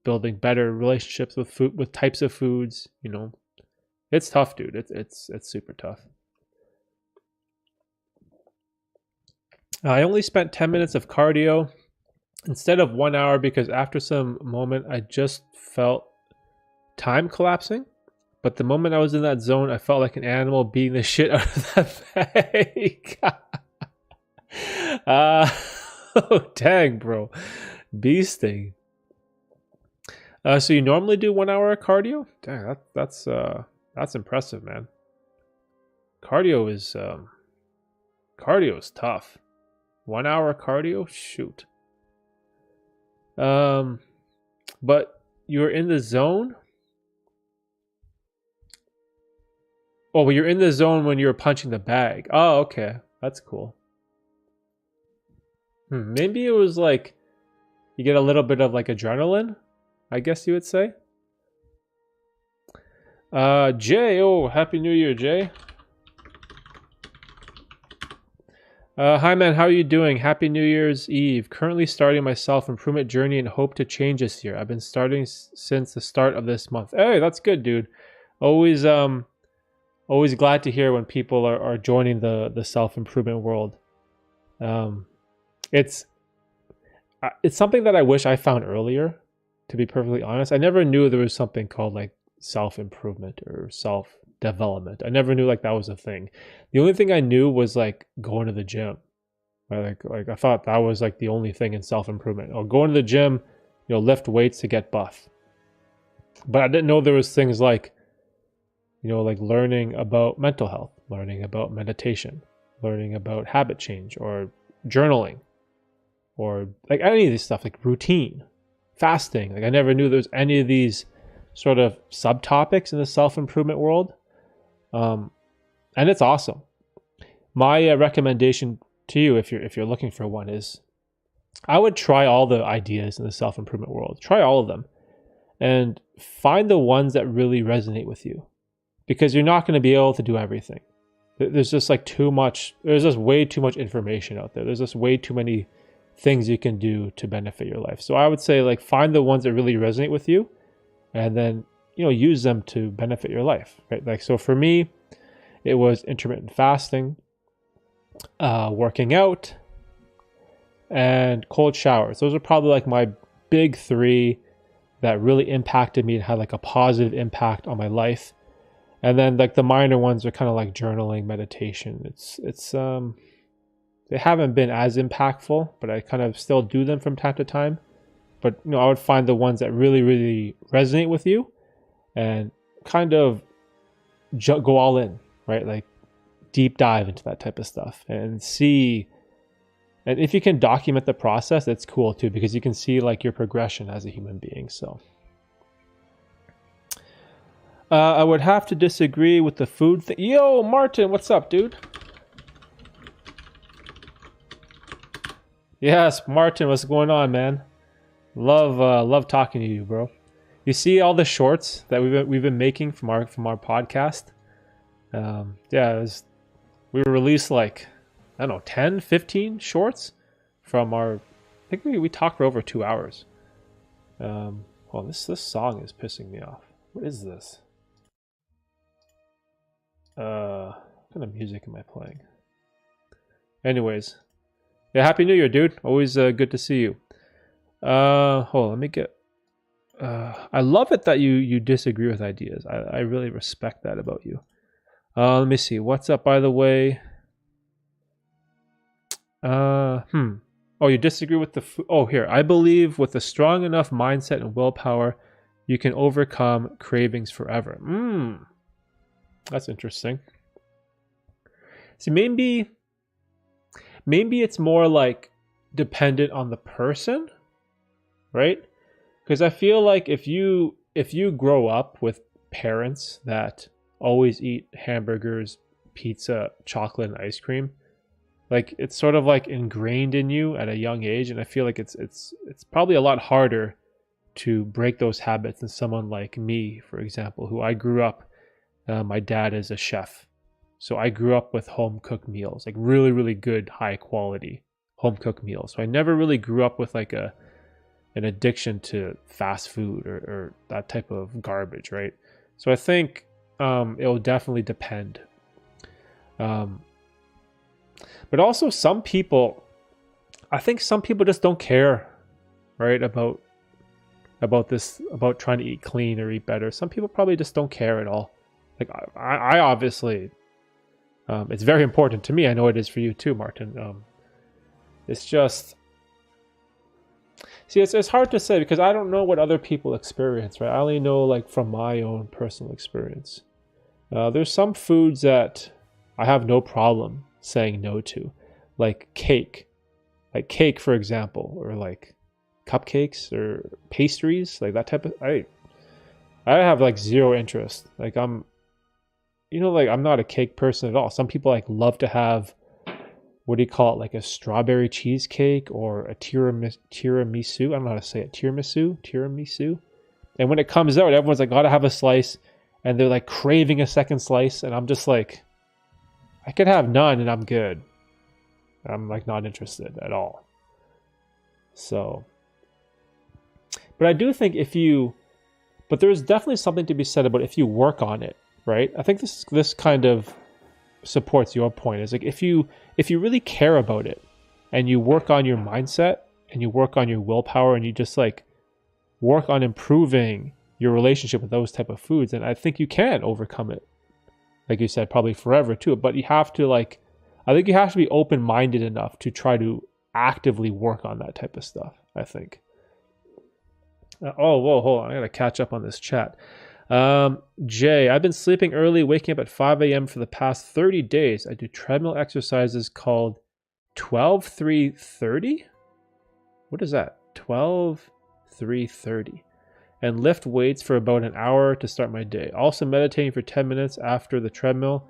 building better relationships with food, with types of foods. It's tough, dude. It's super tough. I only spent 10 minutes of cardio instead of 1 hour because after some moment I just felt time collapsing. But the moment I was in that zone, I felt like an animal beating the shit out of that bag. Oh, dang, bro. Beasting. So you normally do 1 hour of cardio? Dang, that's impressive, man. Cardio is tough. 1 hour cardio? Shoot. But you're in the zone? Oh, well, you're in the zone when you're punching the bag. Oh, okay. That's cool. Maybe it was like you get a little bit of like adrenaline, I guess you would say. Jay, oh, Happy New Year, Jay. Hi, man. How are you doing? Happy New Year's Eve. Currently starting my self-improvement journey and hope to change this year. I've been starting since the start of this month. Hey, that's good, dude. Always glad to hear when people are joining the self-improvement world. It's something that I wish I found earlier, to be perfectly honest. I never knew there was something called like self-improvement or self-development. I never knew like that was a thing. The only thing I knew was like going to the gym. Right? Like I thought that was like the only thing in self-improvement. Or going to the gym, lift weights to get buff. But I didn't know there was things like, like learning about mental health, learning about meditation, learning about habit change or journaling, or like any of this stuff, like routine, fasting. Like I never knew there was any of these sort of subtopics in the self-improvement world. And it's awesome. My recommendation to you, if you're looking for one, is I would try all the ideas in the self-improvement world. Try all of them and find the ones that really resonate with you, because you're not going to be able to do everything. There's just like there's just way too much information out there. There's just way too many things you can do to benefit your life. So I would say like find the ones that really resonate with you and then, use them to benefit your life, right? Like, so for me, it was intermittent fasting, working out, and cold showers. Those are probably like my big three that really impacted me and had like a positive impact on my life. And then like the minor ones are kind of like journaling, meditation. They haven't been as impactful, but I kind of still do them from time to time. But I would find the ones that really, really resonate with you and kind of go all in, right? Like deep dive into that type of stuff and see. And if you can document the process, that's cool too, because you can see like your progression as a human being. So I would have to disagree with the food thing. Yo, Martin, what's up, dude? Yes, Martin, what's going on, man? Love talking to you, bro. You see all the shorts that we've been making from our podcast? We released like, I don't know, 10, 15 shorts from our, I think we talked for over 2 hours. This song is pissing me off. What is this? What kind of music am I playing? Anyways, yeah, Happy New Year, dude. Always good to see you. Let me get. I love it that you disagree with ideas. I really respect that about you. Let me see. What's up, by the way? Oh, you disagree with the. Here. I believe with a strong enough mindset and willpower, you can overcome cravings forever. That's interesting. See, maybe it's more like dependent on the person, right? Because I feel like if you grow up with parents that always eat hamburgers, pizza, chocolate, and ice cream. Like it's sort of like ingrained in you at a young age, and I feel like it's probably a lot harder to break those habits than someone like me, for example, who I grew up. My dad is a chef, so I grew up with home cooked meals, like really, really good, high quality home cooked meals. So I never really grew up with like an addiction to fast food or that type of garbage, right? So I think it will definitely depend. But also I think some people just don't care, right, about this, about trying to eat clean or eat better. Some people probably just don't care at all. Like I obviously, it's very important to me. I know it is for you too, Martin. It's just, see, it's hard to say because I don't know what other people experience, right? I only know like from my own personal experience. There's some foods that I have no problem saying no to, like cake, for example, or like cupcakes or pastries, like that type of. I have like zero interest. Like I'm not a cake person at all. Some people like love to have, what do you call it, like a strawberry cheesecake or a tiramisu. I don't know how to say it. Tiramisu. And when it comes out, everyone's like, gotta have a slice, and they're like craving a second slice, and I'm just like, I could have none and I'm good. I'm like not interested at all. So, but I do think but there's definitely something to be said about if you work on it, right? I think this kind of supports your point. Is like if you really care about it and you work on your mindset and you work on your willpower and you just like work on improving your relationship with those type of foods, and I think you can overcome it. Like you said, probably forever too, but you have to I think you have to be open-minded enough to try to actively work on that type of stuff, I think. Whoa, hold on. I got to catch up on this chat. Jay, I've been sleeping early, waking up at 5 a.m. for the past 30 days. I do treadmill exercises called 12-3-30. What is that? 12-3-30. And lift weights for about an hour to start my day. Also meditating for 10 minutes after the treadmill.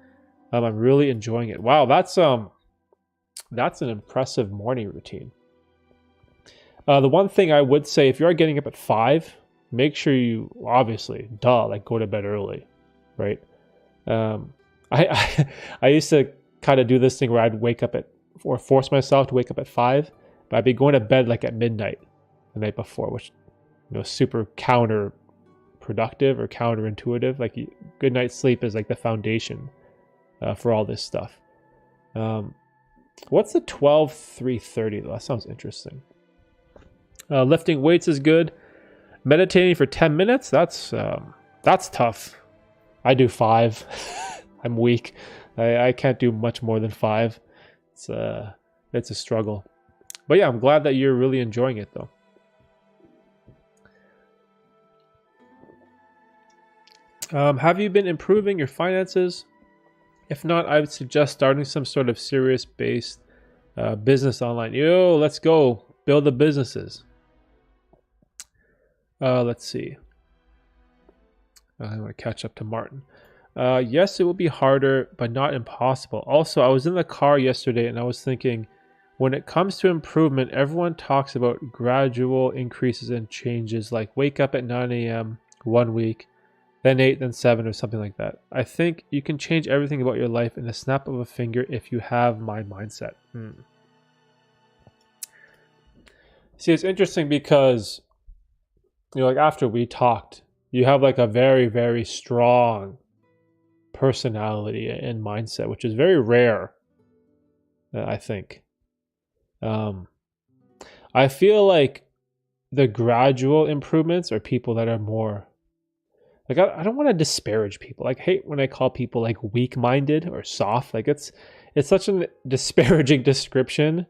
I'm really enjoying it. Wow, that's an impressive morning routine. The one thing I would say, if you are getting up at 5, make sure you obviously, go to bed early, right? I used to kind of do this thing where I'd wake up or force myself to wake up at 5, but I'd be going to bed like at midnight the night before, which super counterproductive or counterintuitive. Like good night's sleep is like the foundation for all this stuff. What's the 12-3-30 though? That sounds interesting. Lifting weights is good. Meditating for 10 minutes, that's tough. I do 5. I'm weak. I can't do much more than 5. It's a struggle. But yeah, I'm glad that you're really enjoying it though. Have you been improving your finances? If not, I would suggest starting some sort of serious-based business online. Let's go. Build the businesses. Let's see. I want to catch up to Martin. Yes, it will be harder, but not impossible. Also, I was in the car yesterday and I was thinking, when it comes to improvement, everyone talks about gradual increases and changes, like wake up at 9 a.m. 1 week, then 8, then 7, or something like that. I think you can change everything about your life in a snap of a finger if you have my mindset. See, it's interesting because, like after we talked, you have like a very, very strong personality and mindset, which is very rare, I think. I feel like the gradual improvements are people that are more, like, I don't want to disparage people. Like, I hate when I call people like weak-minded or soft. Like it's such a disparaging description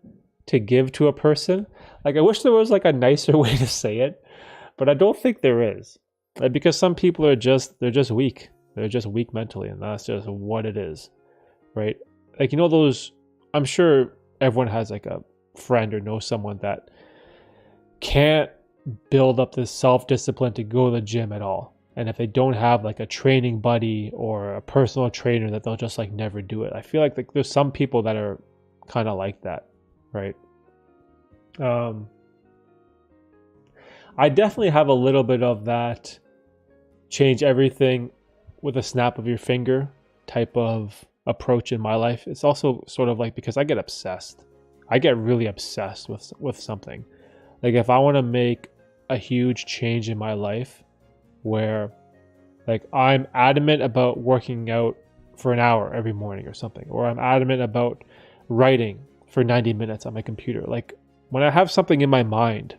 to give to a person. Like I wish there was like a nicer way to say it, but I don't think there is. Because some people they're just weak. They're just weak mentally, and that's just what it is, right? Like, those, I'm sure everyone has like a friend or knows someone that can't build up this self-discipline to go to the gym at all. And if they don't have like a training buddy or a personal trainer, that they'll just like never do it. I feel like there's some people that are kind of like that, right? I definitely have a little bit of that change everything with a snap of your finger type of approach in my life. It's also sort of like because I get obsessed. I get really obsessed with something. Like if I want to make a huge change in my life where like I'm adamant about working out for an hour every morning or something, or I'm adamant about writing for 90 minutes on my computer. Like when I have something in my mind,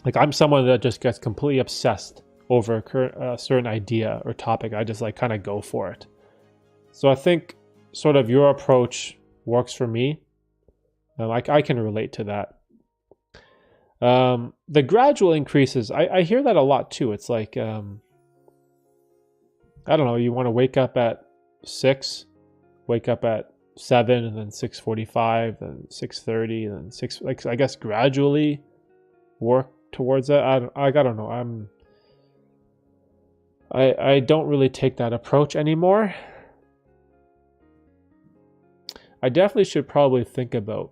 like I'm someone that just gets completely obsessed over a certain idea or topic. I just like kind of go for it. So I think sort of your approach works for me. I can relate to that. The gradual increases, I hear that a lot too. It's like, I don't know, you want to wake up at 6, wake up at 7, and then 6:45, then 6:30, and then 6, like, I guess gradually work towards that. I don't know. I don't really take that approach anymore. I definitely should probably think about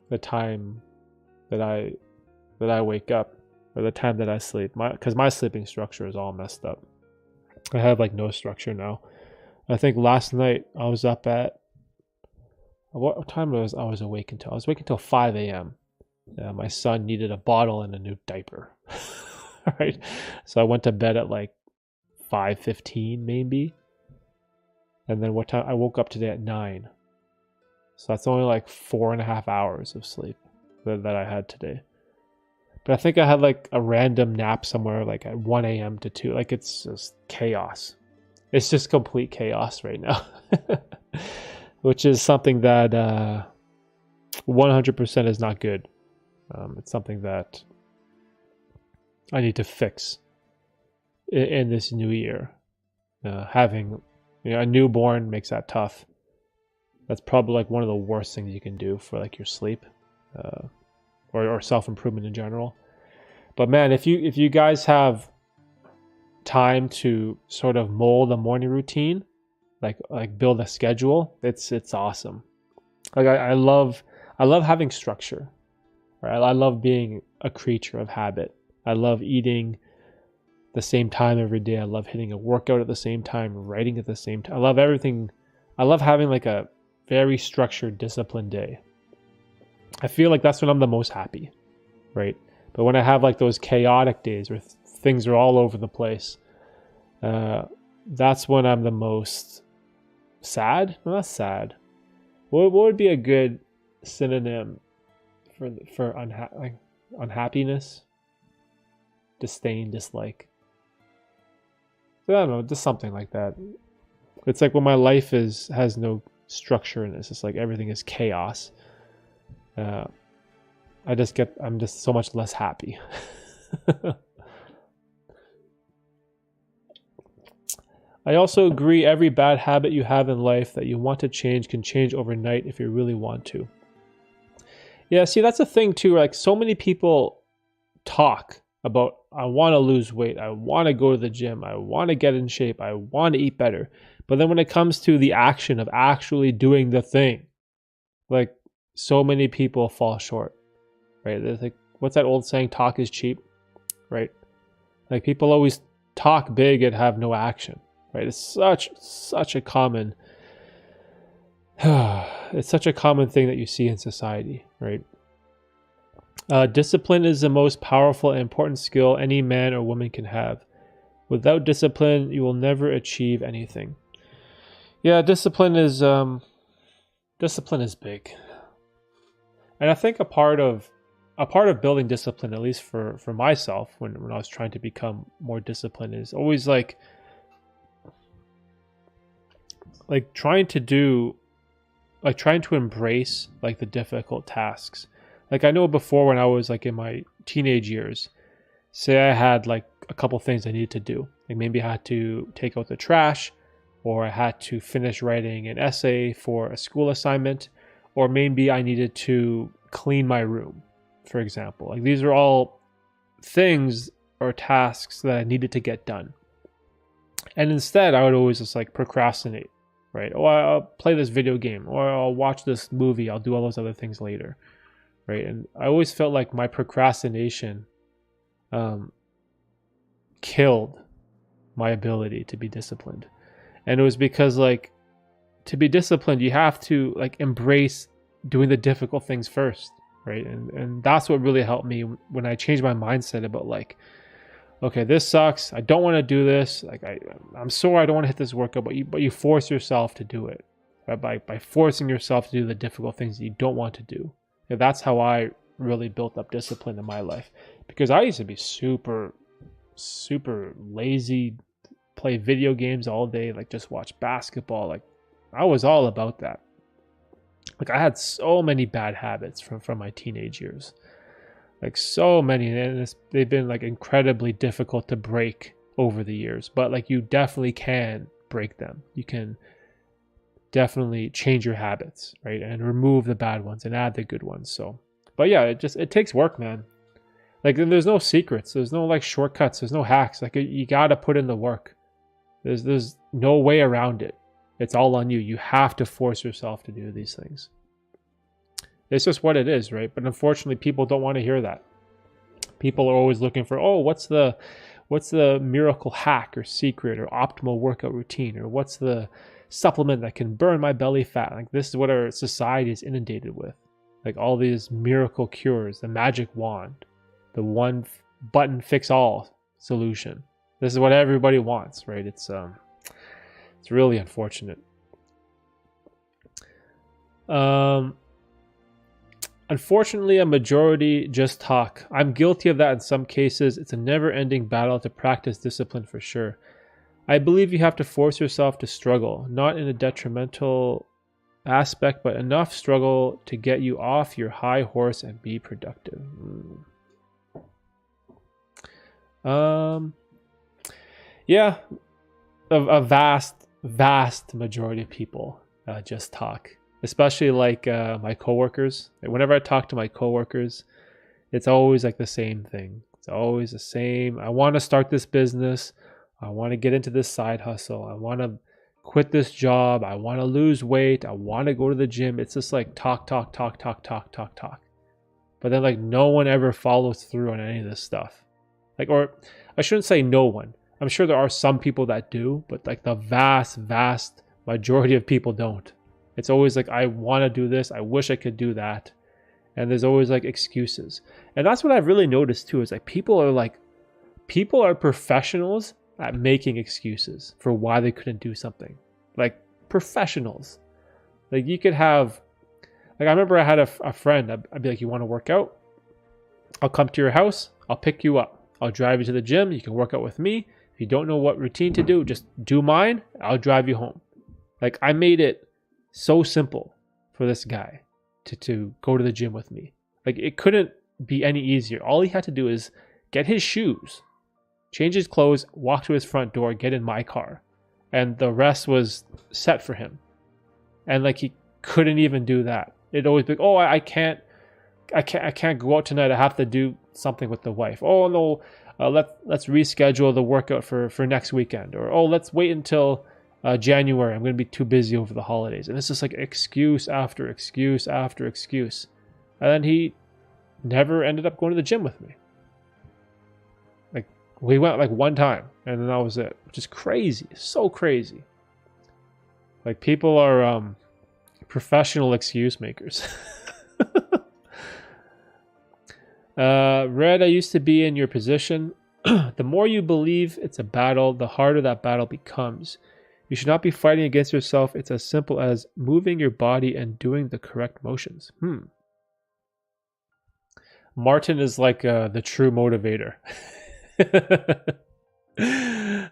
the time that I wake up or the time that I sleep, because my sleeping structure is all messed up. I have like no structure now. I think last night I was up at what time I was awake until? I was awake until 5 a.m. My son needed a bottle and a new diaper. Right, so I went to bed at like 5:15 maybe, and then what time? I woke up today at 9. So that's only like 4.5 hours of sleep that I had today. But I think I had like a random nap somewhere like at 1 a.m. to 2. Like it's just chaos. It's just complete chaos right now. Which is something that 100% is not good. It's something that I need to fix in this new year. Having a newborn makes that tough. That's probably like one of the worst things you can do for like your sleep, or self-improvement in general. But man, if you guys have time to sort of mold a morning routine, like build a schedule, it's awesome. Like I love having structure. Right? I love being a creature of habit. I love eating the same time every day. I love hitting a workout at the same time, writing at the same time. I love everything. I love having like a very structured, disciplined day. I feel like that's when I'm the most happy, right? But when I have like those chaotic days where things are all over the place, that's when I'm the most sad. No, not sad. What would be a good synonym for unhappiness? Disdain, dislike. I don't know, just something like that. It's like when my life has no structure in this. It's like everything is chaos. I'm just so much less happy. I also agree every bad habit you have in life that you want to change can change overnight if you really want to. Yeah, see, that's a thing too. Like so many people talk about, I want to lose weight, I want to go to the gym, I want to get in shape, I want to eat better. But then when it comes to the action of actually doing the thing, like so many people fall short, right? There's like, what's that old saying? Talk is cheap, right? Like people always talk big and have no action, right? It's such a common, it's such a common thing that you see in society, right? Discipline is the most powerful and important skill any man or woman can have. Without discipline, you will never achieve anything. Yeah, discipline is big. And I think a part of building discipline, at least for myself, when I was trying to become more disciplined, is always like trying to embrace like the difficult tasks. Like I know before when I was like in my teenage years, say I had like a couple things I needed to do. Like maybe I had to take out the trash, or I had to finish writing an essay for a school assignment, or maybe I needed to clean my room, for example. Like these are all things or tasks that I needed to get done. And instead, I would always just like procrastinate, right? Oh, I'll play this video game, or I'll watch this movie. I'll do all those other things later, right? And I always felt like my procrastination killed my ability to be disciplined. And it was because like to be disciplined, you have to like embrace doing the difficult things first, right? And that's what really helped me when I changed my mindset about like, okay, this sucks. I don't want to do this. Like I'm sore. I don't want to hit this workout, but you force yourself to do it, right? By forcing yourself to do the difficult things that you don't want to do. And that's how I really built up discipline in my life, because I used to be super lazy, play video games all day, like just watch basketball. Like I was all about that. Like I had so many bad habits from my teenage years. Like so many, and they've been like incredibly difficult to break over the years, but like you definitely can break them. You can definitely change your habits, right? And remove the bad ones and add the good ones. So, but yeah, it takes work, man. Like there's no secrets. There's no like shortcuts. There's no hacks. Like you got to put in the work. There's no way around it. It's all on you. You have to force yourself to do these things. It's just what it is, right? But unfortunately, people don't want to hear that. People are always looking for, oh, what's the miracle hack or secret or optimal workout routine, or what's the supplement that can burn my belly fat? Like this is what our society is inundated with. Like all these miracle cures, the magic wand, the one button fix all solution. This is what everybody wants, right? It's really unfortunate. Unfortunately, a majority just talk. I'm guilty of that in some cases. It's a never-ending battle to practice discipline for sure. I believe you have to force yourself to struggle, not in a detrimental aspect, but enough struggle to get you off your high horse and be productive. Yeah, a vast majority of people just talk. Especially like my coworkers. Whenever I talk to my coworkers, it's always like the same thing. It's always the same. I want to start this business. I want to get into this side hustle. I want to quit this job. I want to lose weight. I want to go to the gym. It's just like talk. But then like no one ever follows through on any of this stuff. Like, or I shouldn't say no one. I'm sure there are some people that do, but like the vast majority of people don't. It's always like, I want to do this. I wish I could do that. And there's always like excuses. And that's what I've really noticed too, is like people are professionals at making excuses for why they couldn't do something. Like professionals. Like you could have, like I remember I had a friend, I'd be like, you want to work out? I'll come to your house. I'll pick you up. I'll drive you to the gym. You can work out with me. If you don't know what routine to do, just do mine. I'll drive you home. Like I made it so simple for this guy to go to the gym with me. Like it couldn't be any easier. All he had to do is get his shoes, change his clothes, walk to his front door, get in my car, and the rest was set for him. And like he couldn't even do that. It'd always be, oh, I can't go out tonight. I have to do something with the wife. Oh no, let's reschedule the workout for next weekend. Or oh, let's wait until January. I'm going to be too busy over the holidays. And it's just like excuse after excuse after excuse. And then he never ended up going to the gym with me. Like we went like one time and then that was it, which is crazy. So crazy. Like people are professional excuse makers. Red, I used to be in your position. The more you believe it's a battle, the harder that battle becomes. You should not be fighting against yourself. It's as simple as moving your body and doing the correct motions. Martin is like the true motivator.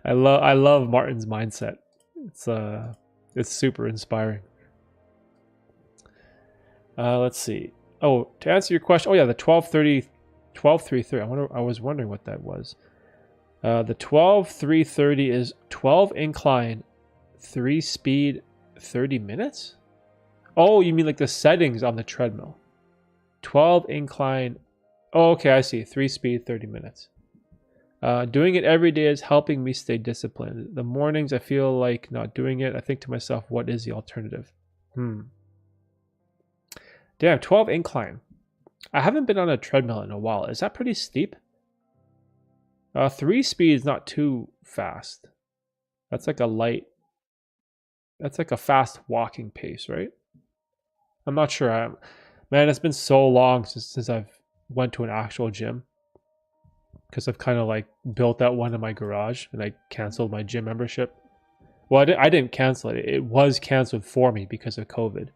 I love Martin's mindset. It's super inspiring. Let's see. Oh, to answer your question, the 12:3:30. I was wondering what that was. The 12:3:30 is 12 incline, 3 speed, 30 minutes? Oh, you mean like the settings on the treadmill. 12 incline. Oh, okay, I see. 3 speed, 30 minutes. Doing it every day is helping me stay disciplined. The mornings I feel like not doing it, I think to myself, what is the alternative? Damn, 12 incline. I haven't been on a treadmill in a while. Is that pretty steep? 3 speed is not too fast. That's like a fast walking pace, right? I'm not sure. Man, it's been so long since I've went to an actual gym, because I've kind of like built that one in my garage and I canceled my gym membership. Well, I didn't cancel it. It was canceled for me because of COVID.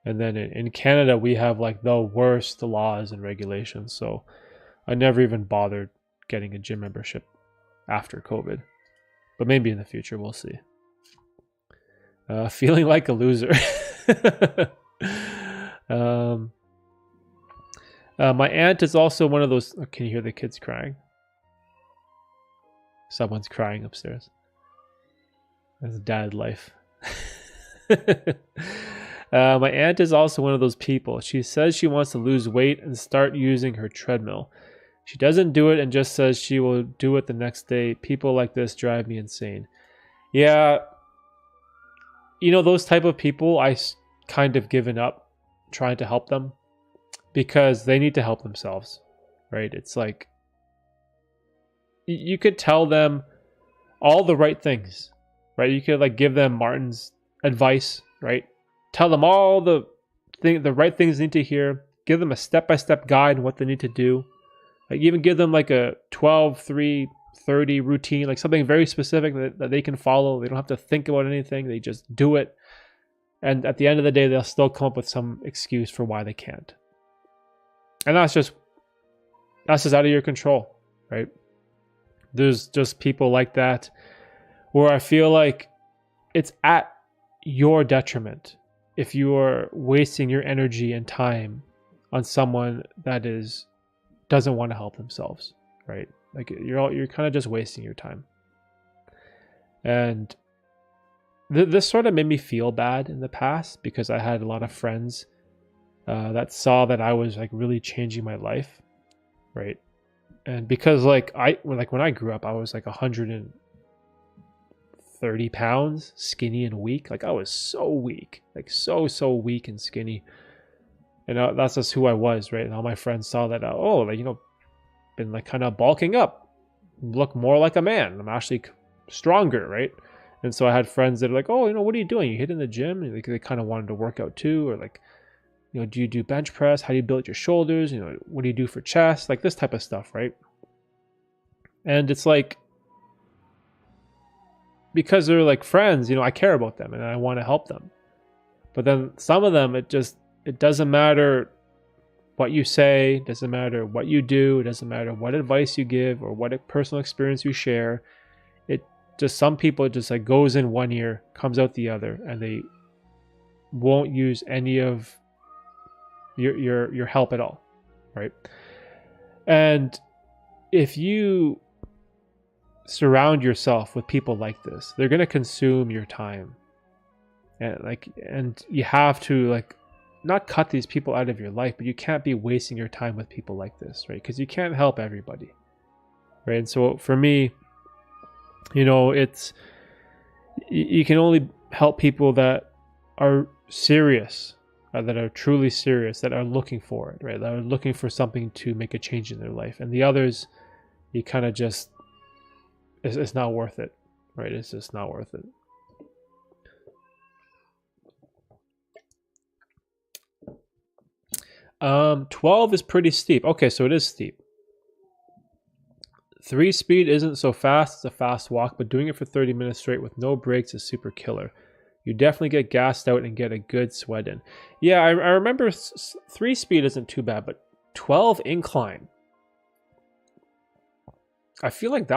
And then in Canada, we have like the worst laws and regulations. So I never even bothered getting a gym membership after COVID. But maybe in the future, we'll see. Feeling like a loser. My aunt is also one of those... Oh, can you hear the kids crying? Someone's crying upstairs. That's dad life. My aunt is also one of those people. She says she wants to lose weight and start using her treadmill. She doesn't do it and just says she will do it the next day. People like this drive me insane. Yeah, those type of people, I kind of given up trying to help them, because they need to help themselves, right? It's like you could tell them all the right things, right? You could like give them Martin's advice, right? Tell them all the right things they need to hear. Give them a step-by-step guide on what they need to do. Like even give them like a 12-3-30 routine, like something very specific that they can follow. They don't have to think about anything. They just do it. And at the end of the day, they'll still come up with some excuse for why they can't. And that's just out of your control, right? There's just people like that where I feel like it's at your detriment if you are wasting your energy and time on someone that doesn't want to help themselves, right? Like you're kind of just wasting your time. And this sort of made me feel bad in the past, because I had a lot of friends that saw that I was like really changing my life, right? And because when I grew up, I was like 130 pounds, skinny and weak. Like I was so weak, like so weak and skinny. And that's just who I was, right? And all my friends saw that, been like kind of bulking up, look more like a man. I'm actually stronger, right? And so I had friends that are like, oh, what are you doing? You hitting the gym? And they kind of wanted to work out too, or like, do you do bench press? How do you build your shoulders? What do you do for chest? Like this type of stuff, right? And it's like, because they're like friends, I care about them and I want to help them. But then some of them, it doesn't matter what you say, it doesn't matter what you do, it doesn't matter what advice you give or what personal experience you share. Some people just like goes in one ear, comes out the other, and they won't use any of your help at all, right? And if you surround yourself with people like this, they're going to consume your time, and you have to not cut these people out of your life, but you can't be wasting your time with people like this, right? Because you can't help everybody, right? And so for me, it's, you can only help people that are serious, that are truly serious, that are looking for it, right? That are looking for something to make a change in their life. And the others, you kind of just, it's not worth it, right? It's just not worth it. Um, 12 is pretty steep. Okay, so it is steep. 3 speed isn't so fast, it's a fast walk, but doing it for 30 minutes straight with no breaks is super killer. You definitely get gassed out and get a good sweat in. Yeah, I remember 3 speed isn't too bad, but 12 incline. I feel like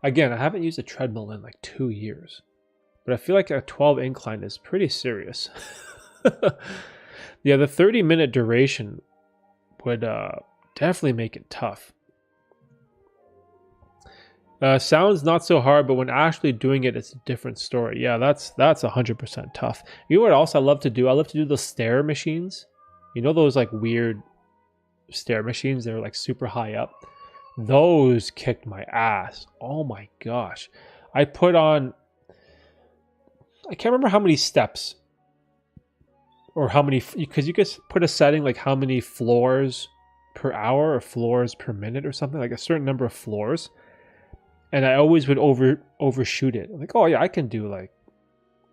again, I haven't used a treadmill in like 2 years, but I feel like a 12 incline is pretty serious. Yeah, the 30-minute duration would definitely make it tough. Sounds not so hard, but when actually doing it, it's a different story. Yeah, that's 100% tough. You know what else I love to do? I love to do the stair machines. Those like weird stair machines that are like super high up. Those kicked my ass. Oh my gosh. I put on, I can't remember how many steps or how many, because you could put a setting like how many floors per hour or floors per minute or something, like a certain number of floors. And I always would overshoot it. I'm like, oh yeah, I can do like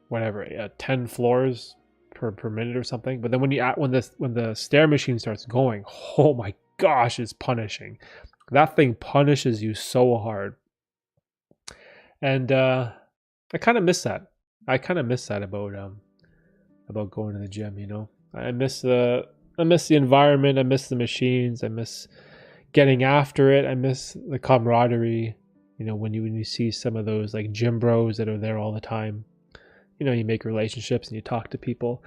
whatever, 10 floors per minute or something. But then when the stair machine starts going, oh my gosh, it's punishing. That thing punishes you so hard. And I kind of miss that. About going to the gym, you know. I miss the environment, I miss the machines, I miss getting after it, I miss the camaraderie. You know, when you see some of those like gym bros that are there all the time, you know, you make relationships and you talk to people.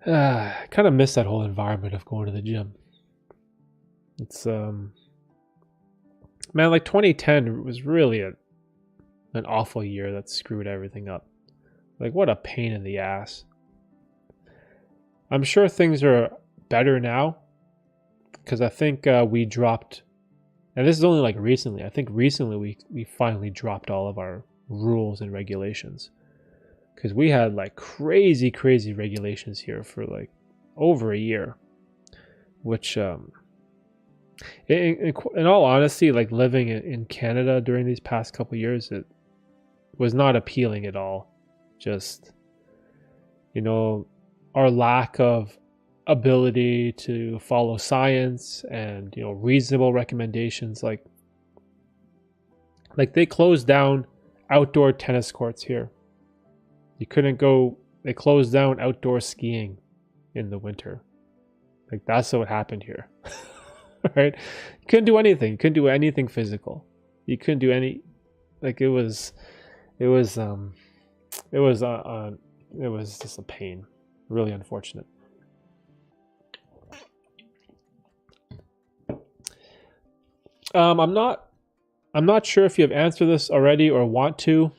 I kind of miss that whole environment of going to the gym. It's man, like 2010 was really an awful year that screwed everything up. Like, what a pain in the ass. I'm sure things are better now because I think we dropped, and this is only like recently. I think recently we finally dropped all of our rules and regulations because we had like crazy regulations here for like over a year, which in all honesty, like living in Canada during these past couple years, it was not appealing at all. Just, you know, our lack of ability to follow science and, you know, reasonable recommendations. Like they closed down outdoor tennis courts here. You couldn't go. They closed down outdoor skiing in the winter. Like, that's what happened here. Right? You couldn't do anything. You couldn't do anything physical. You couldn't do any, like, it was just a pain. Really unfortunate. I'm not sure if you have answered this already or want to,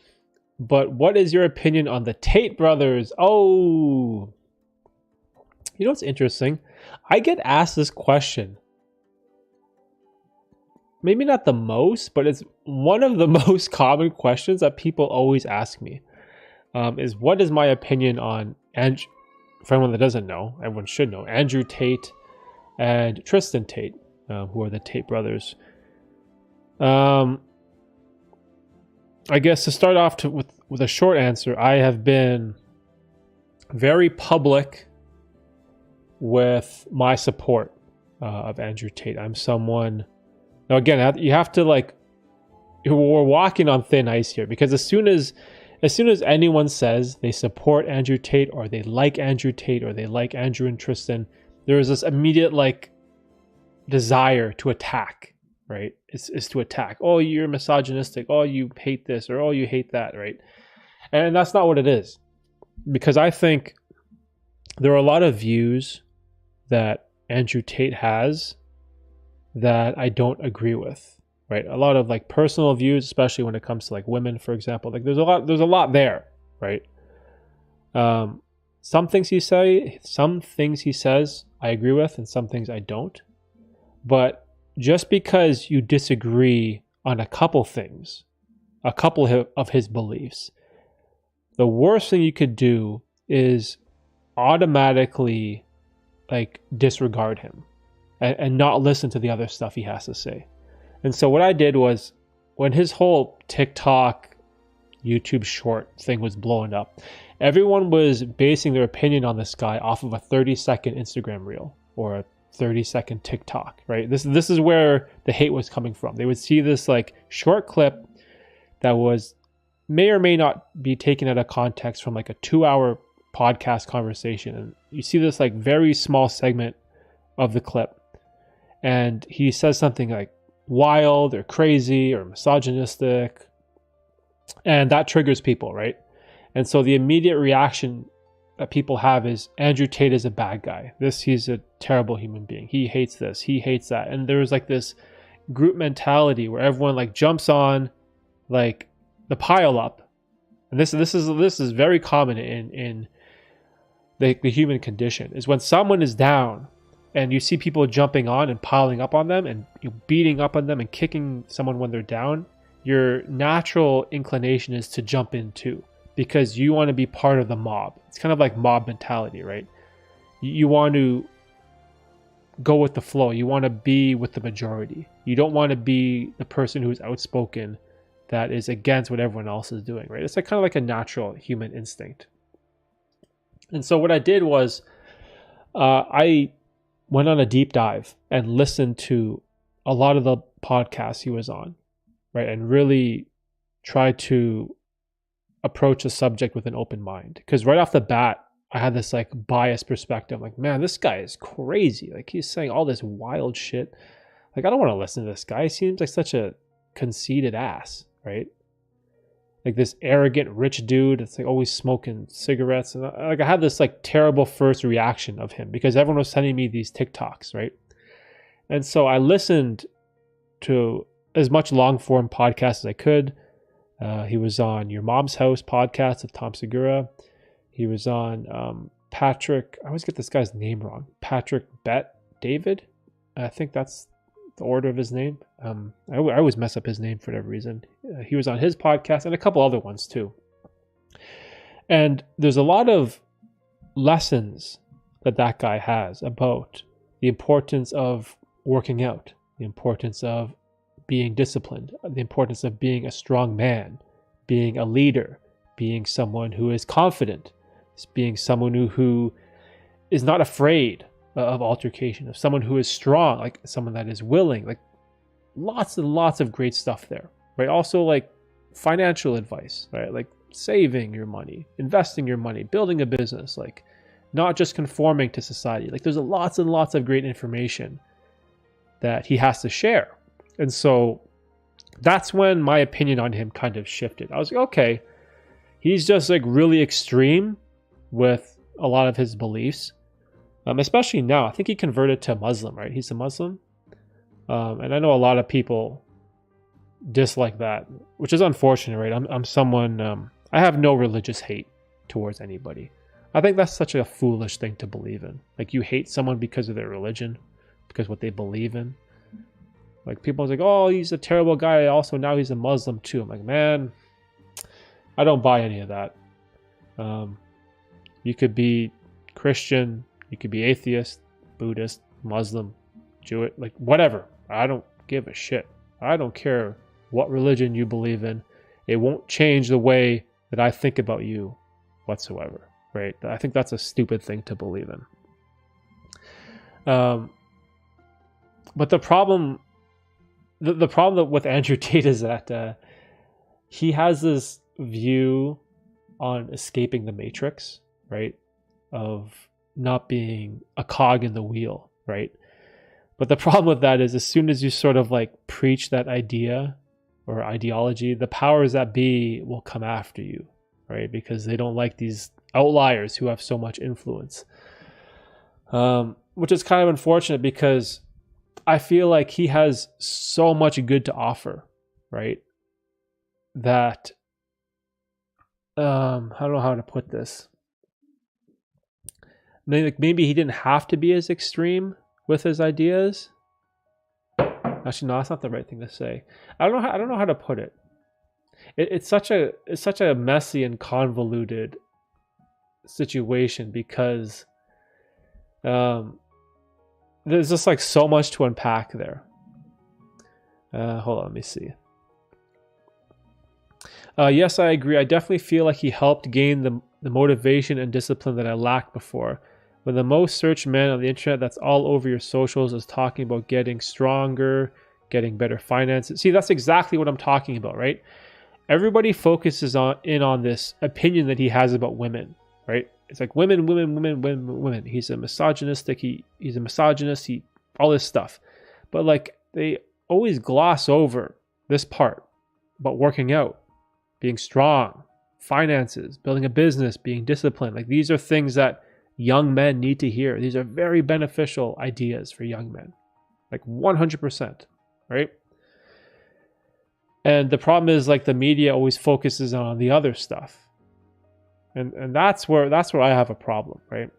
but what is your opinion on the Tate brothers? Oh, you know what's interesting? I get asked this question. Maybe not the most, but it's one of the most common questions that people always ask me. Is what is my opinion on Andrew? For anyone that doesn't know, everyone should know Andrew Tate and Tristan Tate, who are the Tate brothers. I guess to start off with a short answer, I have been very public with my support of Andrew Tate. I'm someone. Now again, you have to like. We're walking on thin ice here because as soon as anyone says they support Andrew Tate or they like Andrew Tate or they like Andrew and Tristan, there is this immediate like desire to attack, right? It's to attack. Oh, you're misogynistic. Oh, you hate this, or oh, you hate that, right? And that's not what it is. Because I think there are a lot of views that Andrew Tate has that I don't agree with. Right, a lot of like personal views, especially when it comes to like women, for example. Like there's a lot there, right? Some things he says, I agree with, and some things I don't. But just because you disagree on a couple things, a couple of his beliefs, the worst thing you could do is automatically like disregard him and not listen to the other stuff he has to say. And so what I did was, when his whole TikTok, YouTube short thing was blowing up, everyone was basing their opinion on this guy off of a 30-second Instagram reel or a 30-second TikTok, right? This is where the hate was coming from. They would see this like short clip that may or may not be taken out of context from like a 2-hour podcast conversation. And you see this like very small segment of the clip. And he says something like wild or crazy or misogynistic, and that triggers people, right? And so the immediate reaction that people have is Andrew Tate is a bad guy. He's a terrible human being. He hates this, he hates that. And there's like this group mentality where everyone like jumps on like the pile up. And this is very common in the human condition, is when someone is down and you see people jumping on and piling up on them and beating up on them and kicking someone when they're down, your natural inclination is to jump in too, because you want to be part of the mob. It's kind of like mob mentality, right? You want to go with the flow. You want to be with the majority. You don't want to be the person who's outspoken that is against what everyone else is doing, right? It's like kind of like a natural human instinct. And so what I did was I went on a deep dive and listened to a lot of the podcasts he was on, right? And really tried to approach the subject with an open mind. Because right off the bat, I had this like biased perspective. Like, man, this guy is crazy. Like, he's saying all this wild shit. Like, I don't want to listen to this guy. He seems like such a conceited ass, right? Like this arrogant rich dude that's like always smoking cigarettes. And like, I had this like terrible first reaction of him because everyone was sending me these TikToks, right? And so I listened to as much long form podcast as I could. He was on Your Mom's House podcast with Tom Segura. He was on Patrick, I always get this guy's name wrong. Patrick David. I think that's the order of his name. I always mess up his name for whatever reason. He was on his podcast and a couple other ones too. And there's a lot of lessons that guy has about the importance of working out, the importance of being disciplined, the importance of being a strong man, being a leader, being someone who is confident, being someone who is not afraid of altercation, of someone who is strong, like someone that is willing, like lots and lots of great stuff there, right? Also like financial advice, right? Like saving your money, investing your money, building a business, like not just conforming to society. Like there's lots and lots of great information that he has to share. And so that's when my opinion on him kind of shifted. I was like, okay, he's just like really extreme with a lot of his beliefs, especially now. I think he converted to Muslim, right? He's a Muslim. And I know a lot of people dislike that, which is unfortunate, right? I'm someone, I have no religious hate towards anybody. I think that's such a foolish thing to believe in. Like you hate someone because of their religion, because what they believe in. Like people are like, oh, he's a terrible guy. Also now he's a Muslim too. I'm like, man, I don't buy any of that. You could be Christian, you could be atheist, Buddhist, Muslim, Jewish, like whatever. I don't give a shit. I don't care what religion you believe in. It won't change the way that I think about you whatsoever, right? I think that's a stupid thing to believe in. But the problem with Andrew Tate is that he has this view on escaping the matrix, right? Of not being a cog in the wheel, right? But the problem with that is as soon as you sort of like preach that idea or ideology, the powers that be will come after you, right? Because they don't like these outliers who have so much influence. Which is kind of unfortunate because I feel like he has so much good to offer, right? That, I don't know how to put this. Maybe he didn't have to be as extreme with his ideas. Actually, no, that's not the right thing to say. I don't know how to put it. It's such a messy and convoluted situation because there's just like so much to unpack there. Hold on, let me see. Yes, I agree. I definitely feel like he helped gain the motivation and discipline that I lacked before. When the most searched man on the internet that's all over your socials is talking about getting stronger, getting better finances. See, that's exactly what I'm talking about, right? Everybody focuses on this opinion that he has about women, right? It's like women. He's a misogynistic. He's a misogynist. All this stuff. But like they always gloss over this part about working out, being strong, finances, building a business, being disciplined. Like these are things that young men need to hear. These are very beneficial ideas for young men. Like 100%, right? And the problem is like the media always focuses on the other stuff. And that's where I have a problem, right?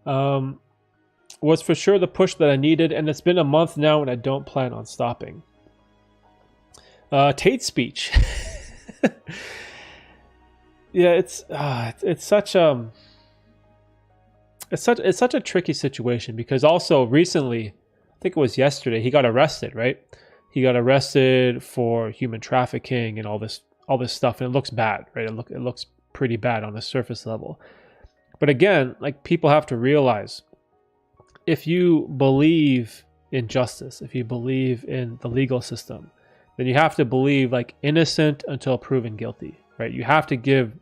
Was for sure the push that I needed, and it's been a month now and I don't plan on stopping. Tate's speech. Yeah, it's such it's such a tricky situation, because also recently, I think it was yesterday, he got arrested, right? He got arrested for human trafficking and all this stuff, and it looks bad, right? It looks pretty bad on the surface level. But again, like, people have to realize, if you believe in justice, if you believe in the legal system, then you have to believe, like, innocent until proven guilty, right? You have to give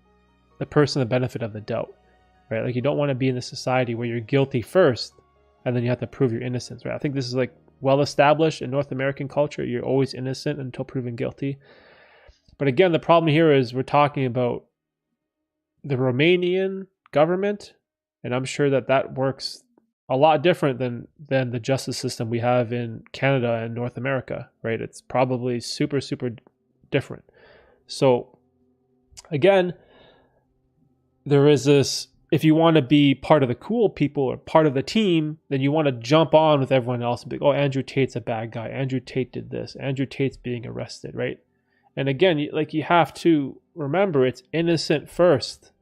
the person the benefit of the doubt, right? Like, you don't want to be in a society where you're guilty first and then you have to prove your innocence, right? I think this is, like, well established in North American culture. You're always innocent until proven guilty. But again, the problem here is we're talking about the Romanian government, and I'm sure that works a lot different than the justice system we have in Canada and North America, right? It's probably super, super different. So again, there is this, if you want to be part of the cool people or part of the team, then you want to jump on with everyone else and be, oh, Andrew Tate's a bad guy. Andrew Tate did this. Andrew Tate's being arrested, right? And again, you have to remember, it's innocent first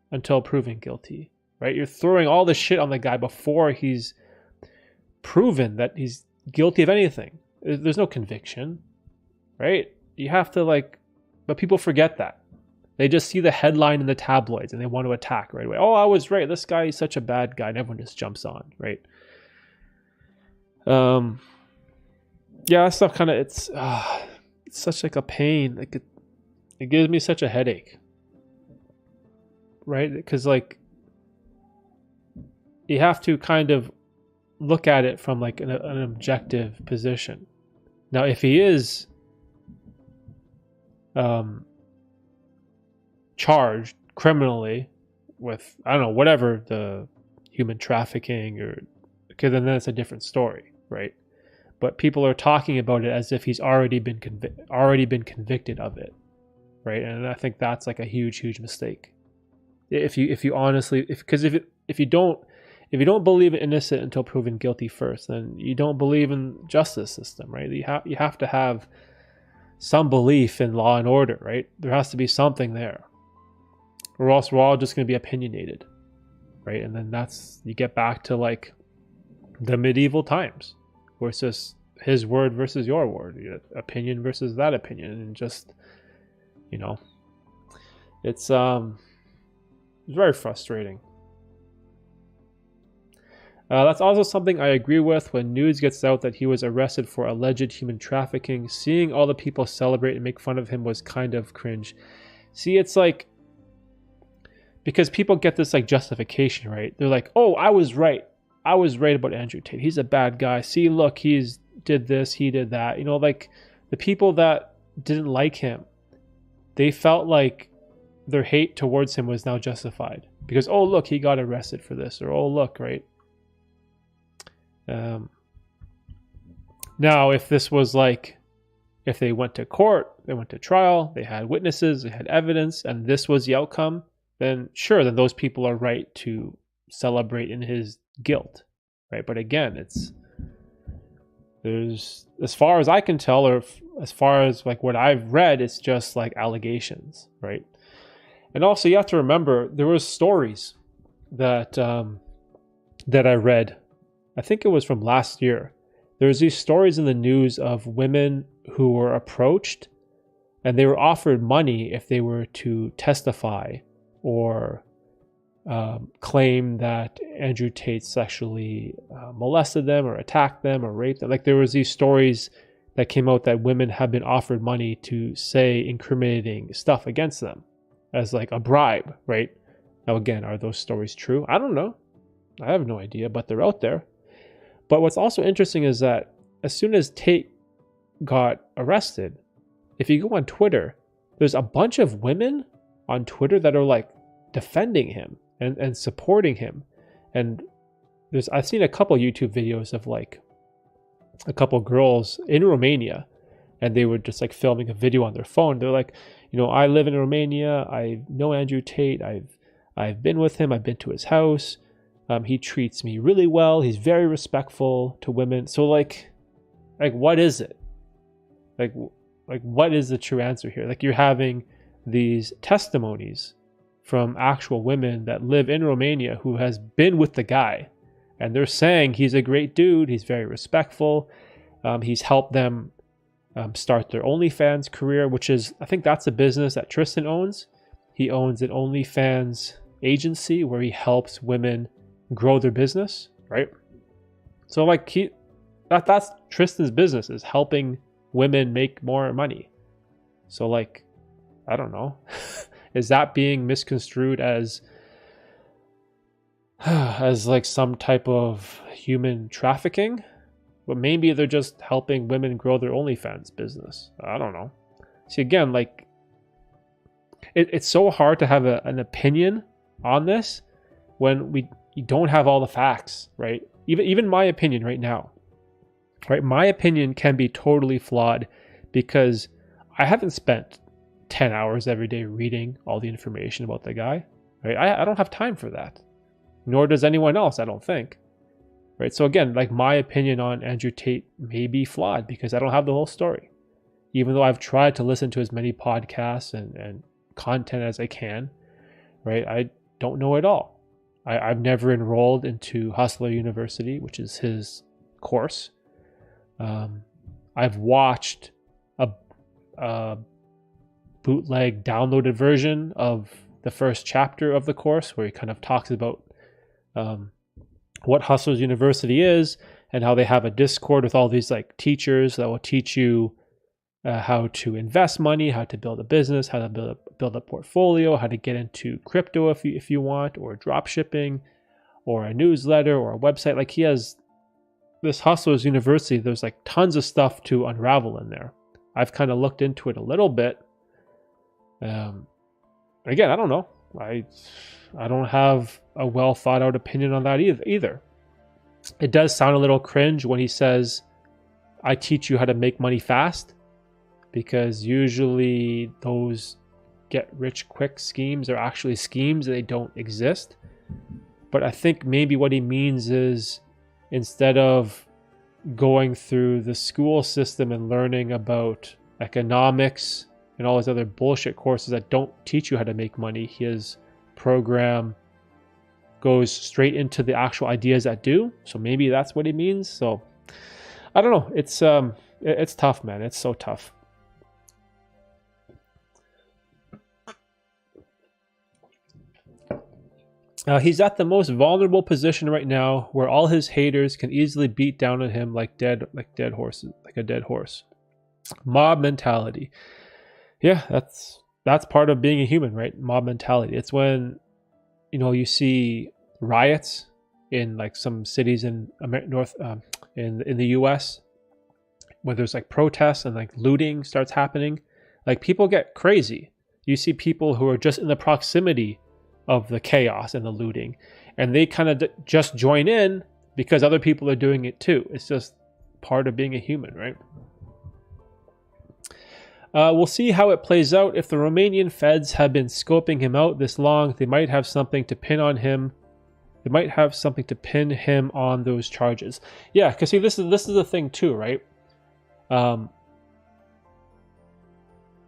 until proven guilty, right? You're throwing all this shit on the guy before he's proven that he's guilty of anything. There's no conviction, right? You have to, but people forget that. They just see the headline in the tabloids and they want to attack right away. Oh, I was right. This guy is such a bad guy. And everyone just jumps on, right? Yeah, that stuff kind of, it's such like a pain. Like, it gives me such a headache, right? Because, like, you have to kind of look at it from, like, an objective position. Now, if he is charged criminally with, I don't know, whatever, the human trafficking, or, okay, then that's a different story, right? But people are talking about it as if he's already been convicted of it, right? And I think that's, like, a huge mistake. If you honestly, because if you don't believe in innocent until proven guilty first, then you don't believe in justice system, right? You have to have some belief in law and order, right? There has to be something there, or else we're all just going to be opinionated, right? And then you get back to, like, the medieval times, where it's just his word versus your word, opinion versus that opinion, and just, it's very frustrating. That's also something I agree with. When news gets out that he was arrested for alleged human trafficking, seeing all the people celebrate and make fun of him was kind of cringe. See, it's like, because people get this, like, justification, right? They're like, oh, I was right about Andrew Tate. He's a bad guy. See, look, he's did this, he did that. Like, the people that didn't like him, they felt like their hate towards him was now justified because, oh, look, he got arrested for this, or, oh, look, right? Now, if this was like, if they went to court, they went to trial, they had witnesses, they had evidence, and this was the outcome, then sure, then those people are right to celebrate in his guilt, right? But again, there's, as far as I can tell, or as far as, like, what I've read, it's just, like, allegations, right? And also, you have to remember, there was stories that I read. I think it was from last year. There's these stories in the news of women who were approached and they were offered money if they were to testify or claim that Andrew Tate sexually molested them or attacked them or raped them. Like, there was these stories that came out that women have been offered money to say incriminating stuff against them as, like, a bribe, right? Now, again, are those stories true? I don't know. I have no idea, but they're out there. But what's also interesting is that as soon as Tate got arrested, if you go on Twitter, there's a bunch of women on Twitter that are, like, defending him and supporting him. And I've seen a couple YouTube videos of, like, a couple girls in Romania, and they were just, like, filming a video on their phone. They're like, I live in Romania. I know Andrew Tate. I've been with him. I've been to his house. He treats me really well. He's very respectful to women. So like what is it? Like what is the true answer here? Like, you're having these testimonies from actual women that live in Romania who has been with the guy, and they're saying he's a great dude. He's very respectful. He's helped them start their OnlyFans career, which is, I think that's a business that Tristan owns. He owns an OnlyFans agency where he helps women grow their business, right? So like that's Tristan's business, is helping women make more money. So like, I don't know. Is that being misconstrued as like some type of human trafficking? But maybe they're just helping women grow their OnlyFans business. I don't know. See, again, like it's so hard to have an opinion on this when you don't have all the facts, right? Even my opinion right now, right? My opinion can be totally flawed because I haven't spent 10 hours every day reading all the information about the guy, right? I don't have time for that. Nor does anyone else, I don't think. Right? So again, like, my opinion on Andrew Tate may be flawed because I don't have the whole story. Even though I've tried to listen to as many podcasts and content as I can, right? I don't know it all. I've never enrolled into Hustler University, which is his course. I've watched a bootleg downloaded version of the first chapter of the course where he kind of talks about what Hustlers University is and how they have a Discord with all these like teachers that will teach you how to invest money, how to build a business, how to build a portfolio, how to get into crypto if you want, or drop shipping, or a newsletter, or a website. Like, he has this Hustlers University. There's like tons of stuff to unravel in there. I've kind of looked into it a little bit. Again, I don't know. I don't have a well thought out opinion on that either. It does sound a little cringe when he says, I teach you how to make money fast, because usually those get rich quick schemes are actually schemes, they don't exist. But I think maybe what he means is, instead of going through the school system and learning about economics and all these other bullshit courses that don't teach you how to make money, his program goes straight into the actual ideas that do. So maybe that's what he means. So I don't know. It's tough, man. It's so tough. He's at the most vulnerable position right now, where all his haters can easily beat down on him like dead horses, like a dead horse. Mob mentality. Yeah, that's part of being a human, right? Mob mentality. It's when, you see riots in like some cities in in the US, where there's like protests and like looting starts happening. Like, people get crazy. You see people who are just in the proximity of the chaos and the looting, and they kind of just join in because other people are doing it too. It's just part of being a human, right? We'll see how it plays out. If the Romanian feds have been scoping him out this long, they might have something to pin on him. They might have something to pin him on those charges. Yeah, because see, this is the thing too, right?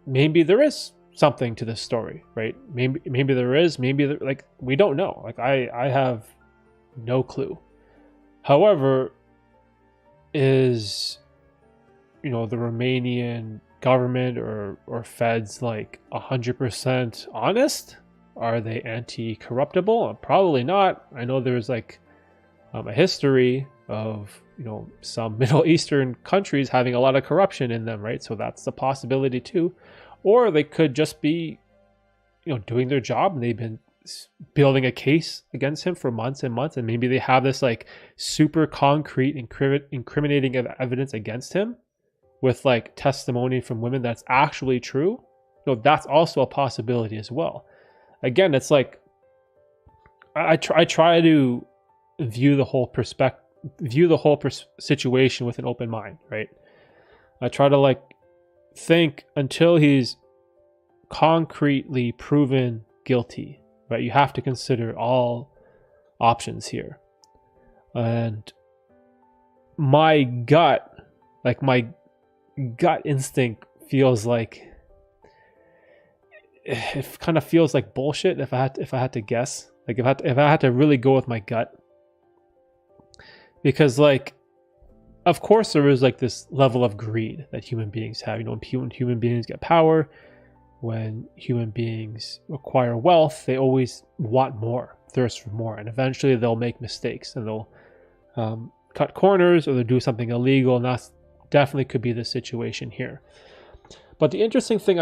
Maybe there is something to this story, right? Maybe there is. Like, we don't know. Like, I have no clue. However, is the Romanian government or feds like 100% honest? Are they anti-corruptible? Probably not. I know there's like a history of some Middle Eastern countries having a lot of corruption in them, right? So that's a possibility too. Or they could just be doing their job, and they've been building a case against him for months and months, and maybe they have this like super concrete incriminating evidence against him with like testimony from women that's actually true. That's also a possibility as well. Again, it's like I try to view the whole situation with an open mind, right? I try to like think until he's concretely proven guilty, right? You have to consider all options here. And my gut instinct feels like it kind of feels like bullshit if I had to guess. Like if I had to really go with my gut. Because like, of course there is like this level of greed that human beings have. You know, when human beings get power, when human beings acquire wealth, they always want more, thirst for more, and eventually they'll make mistakes and they'll cut corners or they'll do something illegal, and that's definitely could be the situation here. But the interesting thing,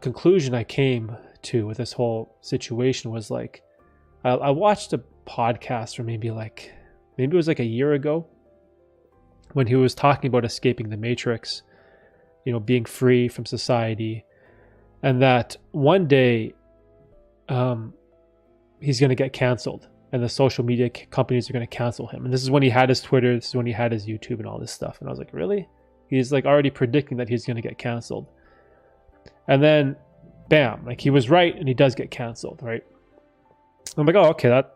conclusion I came to with this whole situation was like, I watched a podcast from maybe it was like a year ago when he was talking about escaping the Matrix, you know, being free from society, and that one day he's going to get canceled and the social media companies are going to cancel him. And this is when he had his Twitter, this is when he had his YouTube and all this stuff. And I was like, really? He's like already predicting that he's going to get canceled. And then bam, like he was right and he does get canceled, right? I'm like, oh, okay, that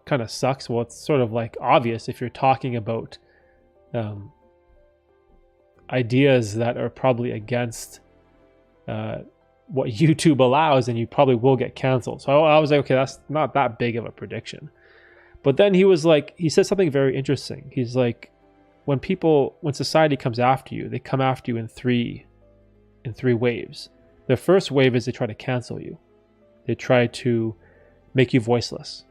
kind of sucks. Well, it's sort of like obvious if you're talking about ideas that are probably against what YouTube allows, and you probably will get canceled. So I was like, okay, that's not that big of a prediction. But then he said something very interesting. He's like, when society comes after you, they come after you in three waves. The first wave is they try to cancel you. They try to make you voiceless.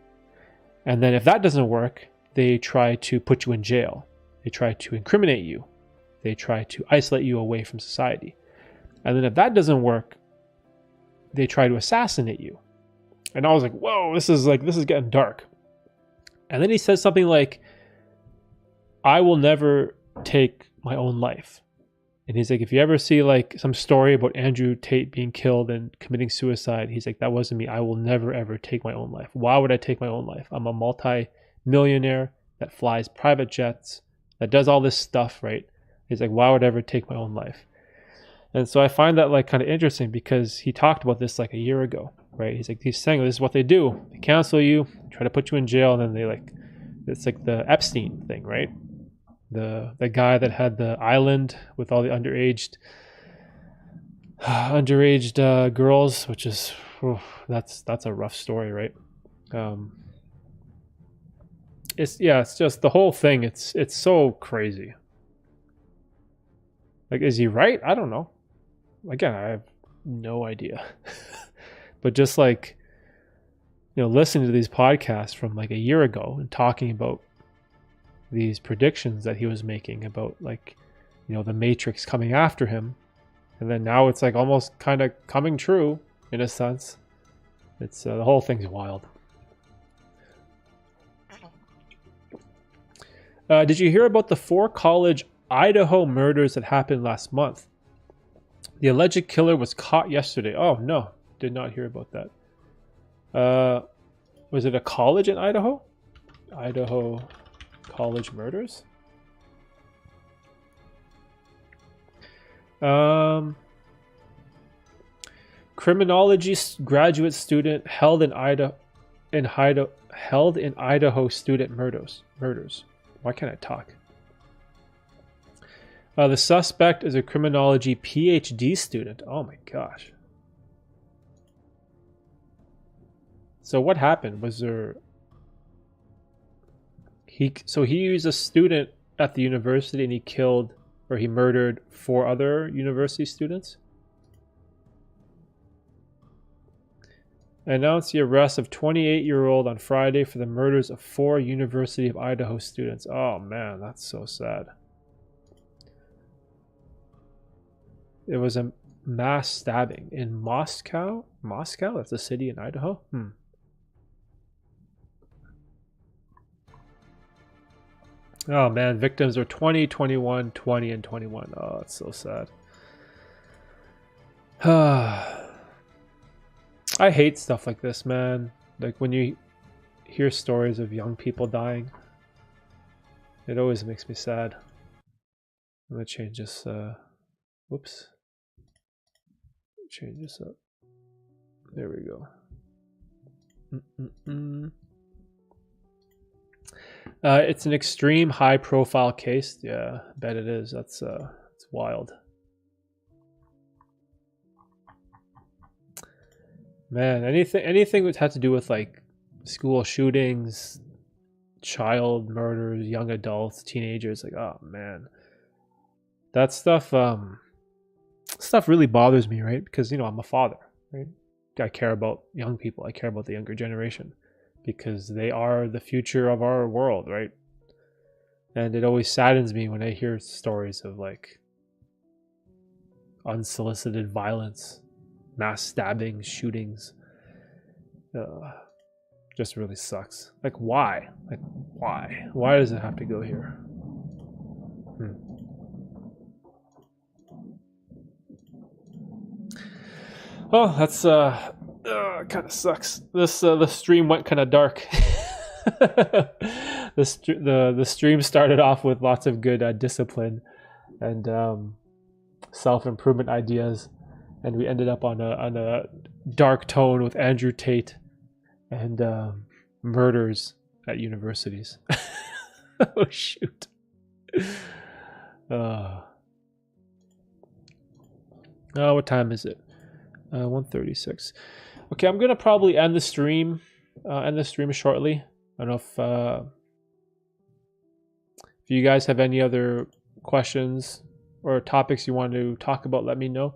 And then if that doesn't work, they try to put you in jail. They try to incriminate you. They try to isolate you away from society. And then if that doesn't work, they try to assassinate you. And I was like, whoa, this is getting dark. And then he says something like, I will never take my own life. And he's like, if you ever see like some story about Andrew Tate being killed and committing suicide, he's like, that wasn't me. I will never, ever take my own life. Why would I take my own life? I'm a multi-millionaire that flies private jets, that does all this stuff, right? He's like, why would I ever take my own life? And so I find that like kind of interesting because he talked about this like a year ago, right? He's saying this is what they do. They cancel you, try to put you in jail, and then it's like the Epstein thing, right? The guy that had the island with all the underaged girls, which is that's a rough story, right? It's just the whole thing. It's so crazy. Like, is he right? I don't know. Again, I have no idea. But just like, you know, listening to these podcasts from like a year ago and talking about these predictions that he was making about like, you know, the Matrix coming after him, and then now it's like almost kind of coming true in a sense. It's the whole thing's wild. Did you hear about the 4 college Idaho murders that happened last month? The alleged killer was caught yesterday. Oh no, did not hear about that. Was it a college in Idaho? Idaho College murders? Criminology graduate student held in Idaho student murders. Why can't I talk? The suspect is a criminology PhD student. Oh my gosh. So what happened? Was there... He was a student at the university and he murdered 4 other university students? Announced the arrest of 28-year-old on Friday for the murders of 4 University of Idaho students. Oh man, that's so sad. It was a mass stabbing in Moscow. Moscow? That's a city in Idaho? Oh man, victims are 20, 21, 20, and 21. Oh, it's so sad. I hate stuff like this, man. Like when you hear stories of young people dying, it always makes me sad. I'm gonna change this. Whoops. Change this up. There we go. It's an extreme high profile case. Yeah, I bet it is. It's wild. Man, anything that had to do with like school shootings, child murders, young adults, teenagers, like, oh man. That stuff really bothers me, right? Because, you know, I'm a father, right? I care about young people. I care about the younger generation because they are the future of our world, right? And it always saddens me when I hear stories of like unsolicited violence, mass stabbings, shootings. Just really sucks. Like, why? Like, why? Why does it have to go here? Well, that's kind of sucks. This the stream went kind of dark. The stream started off with lots of good discipline and self-improvement ideas, and we ended up on a dark tone with Andrew Tate and murders at universities. Oh shoot. What time is it? 1:36. Okay, I'm gonna probably end the stream shortly. I don't know if you guys have any other questions or topics you want to talk about, let me know.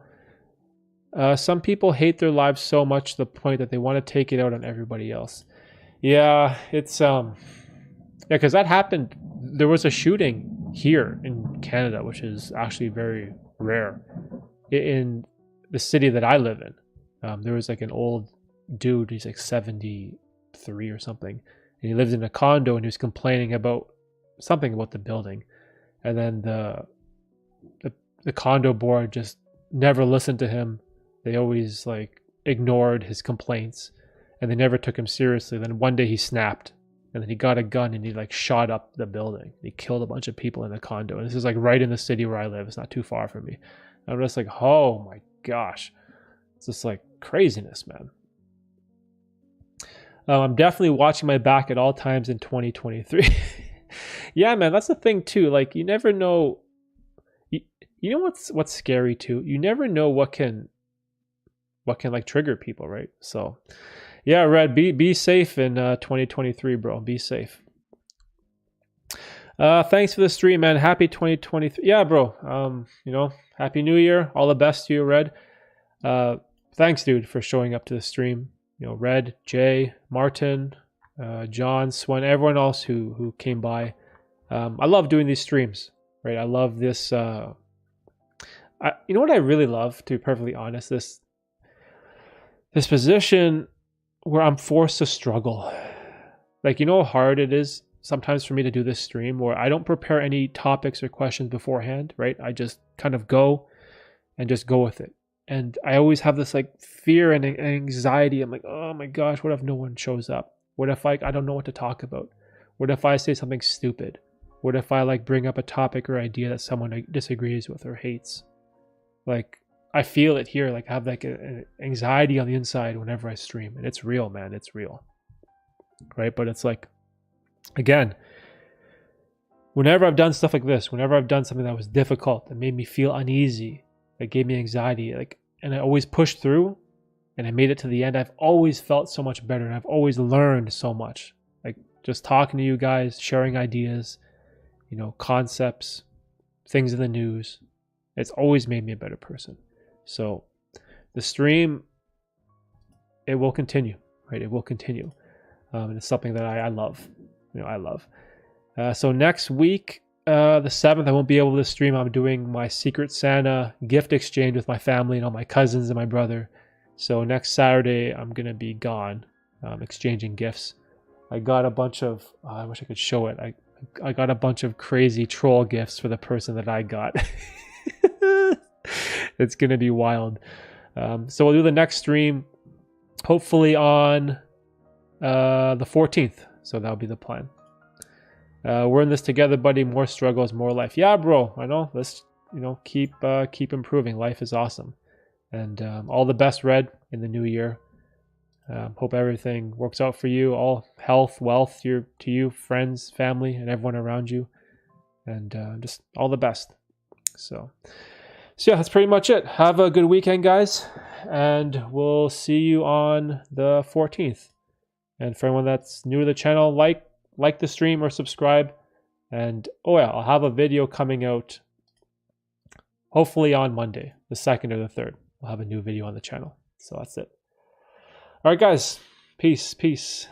Some people hate their lives so much to the point that they want to take it out on everybody else. Yeah, it's because that happened. There was a shooting here in Canada, which is actually very rare. In the city that I live in, there was like an old dude. He's like 73 or something, and he lived in a condo, and he was complaining about something about the building, and then the condo board just never listened to him. They always like ignored his complaints, and they never took him seriously. Then one day he snapped, and then he got a gun and he like shot up the building. He killed a bunch of people in the condo, and this is like right in the city where I live. It's not too far from me. I'm just like, oh my gosh, it's just like craziness, man. I'm definitely watching my back at all times in 2023. Yeah, man, that's the thing too. Like, you never know. You know what's scary too? You never know what can like trigger people, right? So, yeah, Red, be safe in 2023, bro. Be safe. Thanks for the stream, man. Happy 2023. Yeah, bro. You know, Happy New Year. All the best to you, Red. Thanks, dude, for showing up to the stream. You know, Red, Jay, Martin, John, Swen, everyone else who came by. I love doing these streams, right? I love this. You know what I really love, to be perfectly honest, this position where I'm forced to struggle. Like, you know how hard it is sometimes for me to do this stream where I don't prepare any topics or questions beforehand, right? I just kind of go with it. And I always have this like fear and anxiety. I'm like, oh my gosh, what if no one shows up? What if I don't know what to talk about? What if I say something stupid? What if I like bring up a topic or idea that someone disagrees with or hates? Like, I feel it here. Like, I have like an anxiety on the inside whenever I stream, and it's real, man. It's real, right? But it's like, again, whenever I've done stuff like this, whenever I've done something that was difficult, that made me feel uneasy, that gave me anxiety, like, and I always pushed through, and I made it to the end, I've always felt so much better, and I've always learned so much. Like, just talking to you guys, sharing ideas, you know, concepts, things in the news, it's always made me a better person. So the stream, it will continue, right? It will continue. And it's something that I love. You know, I love. So next week, the 7th, I won't be able to stream. I'm doing my Secret Santa gift exchange with my family and all my cousins and my brother. So next Saturday, I'm going to be gone, exchanging gifts. I got a bunch of, I wish I could show it. I got a bunch of crazy troll gifts for the person that I got. It's going to be wild. So we'll do the next stream hopefully on the 14th. So that'll be the plan. We're in this together, buddy. More struggles, more life. Yeah, bro. I know. Let's, you know, keep improving. Life is awesome. And all the best, Red, in the new year. Hope everything works out for you. All health, wealth to you, friends, family, and everyone around you. And just all the best. So yeah, that's pretty much it. Have a good weekend, guys. And we'll see you on the 14th. And for anyone that's new to the channel, like the stream or subscribe. And oh yeah, I'll have a video coming out hopefully on Monday, the 2nd or the 3rd. We'll have a new video on the channel. So that's it. All right, guys. Peace.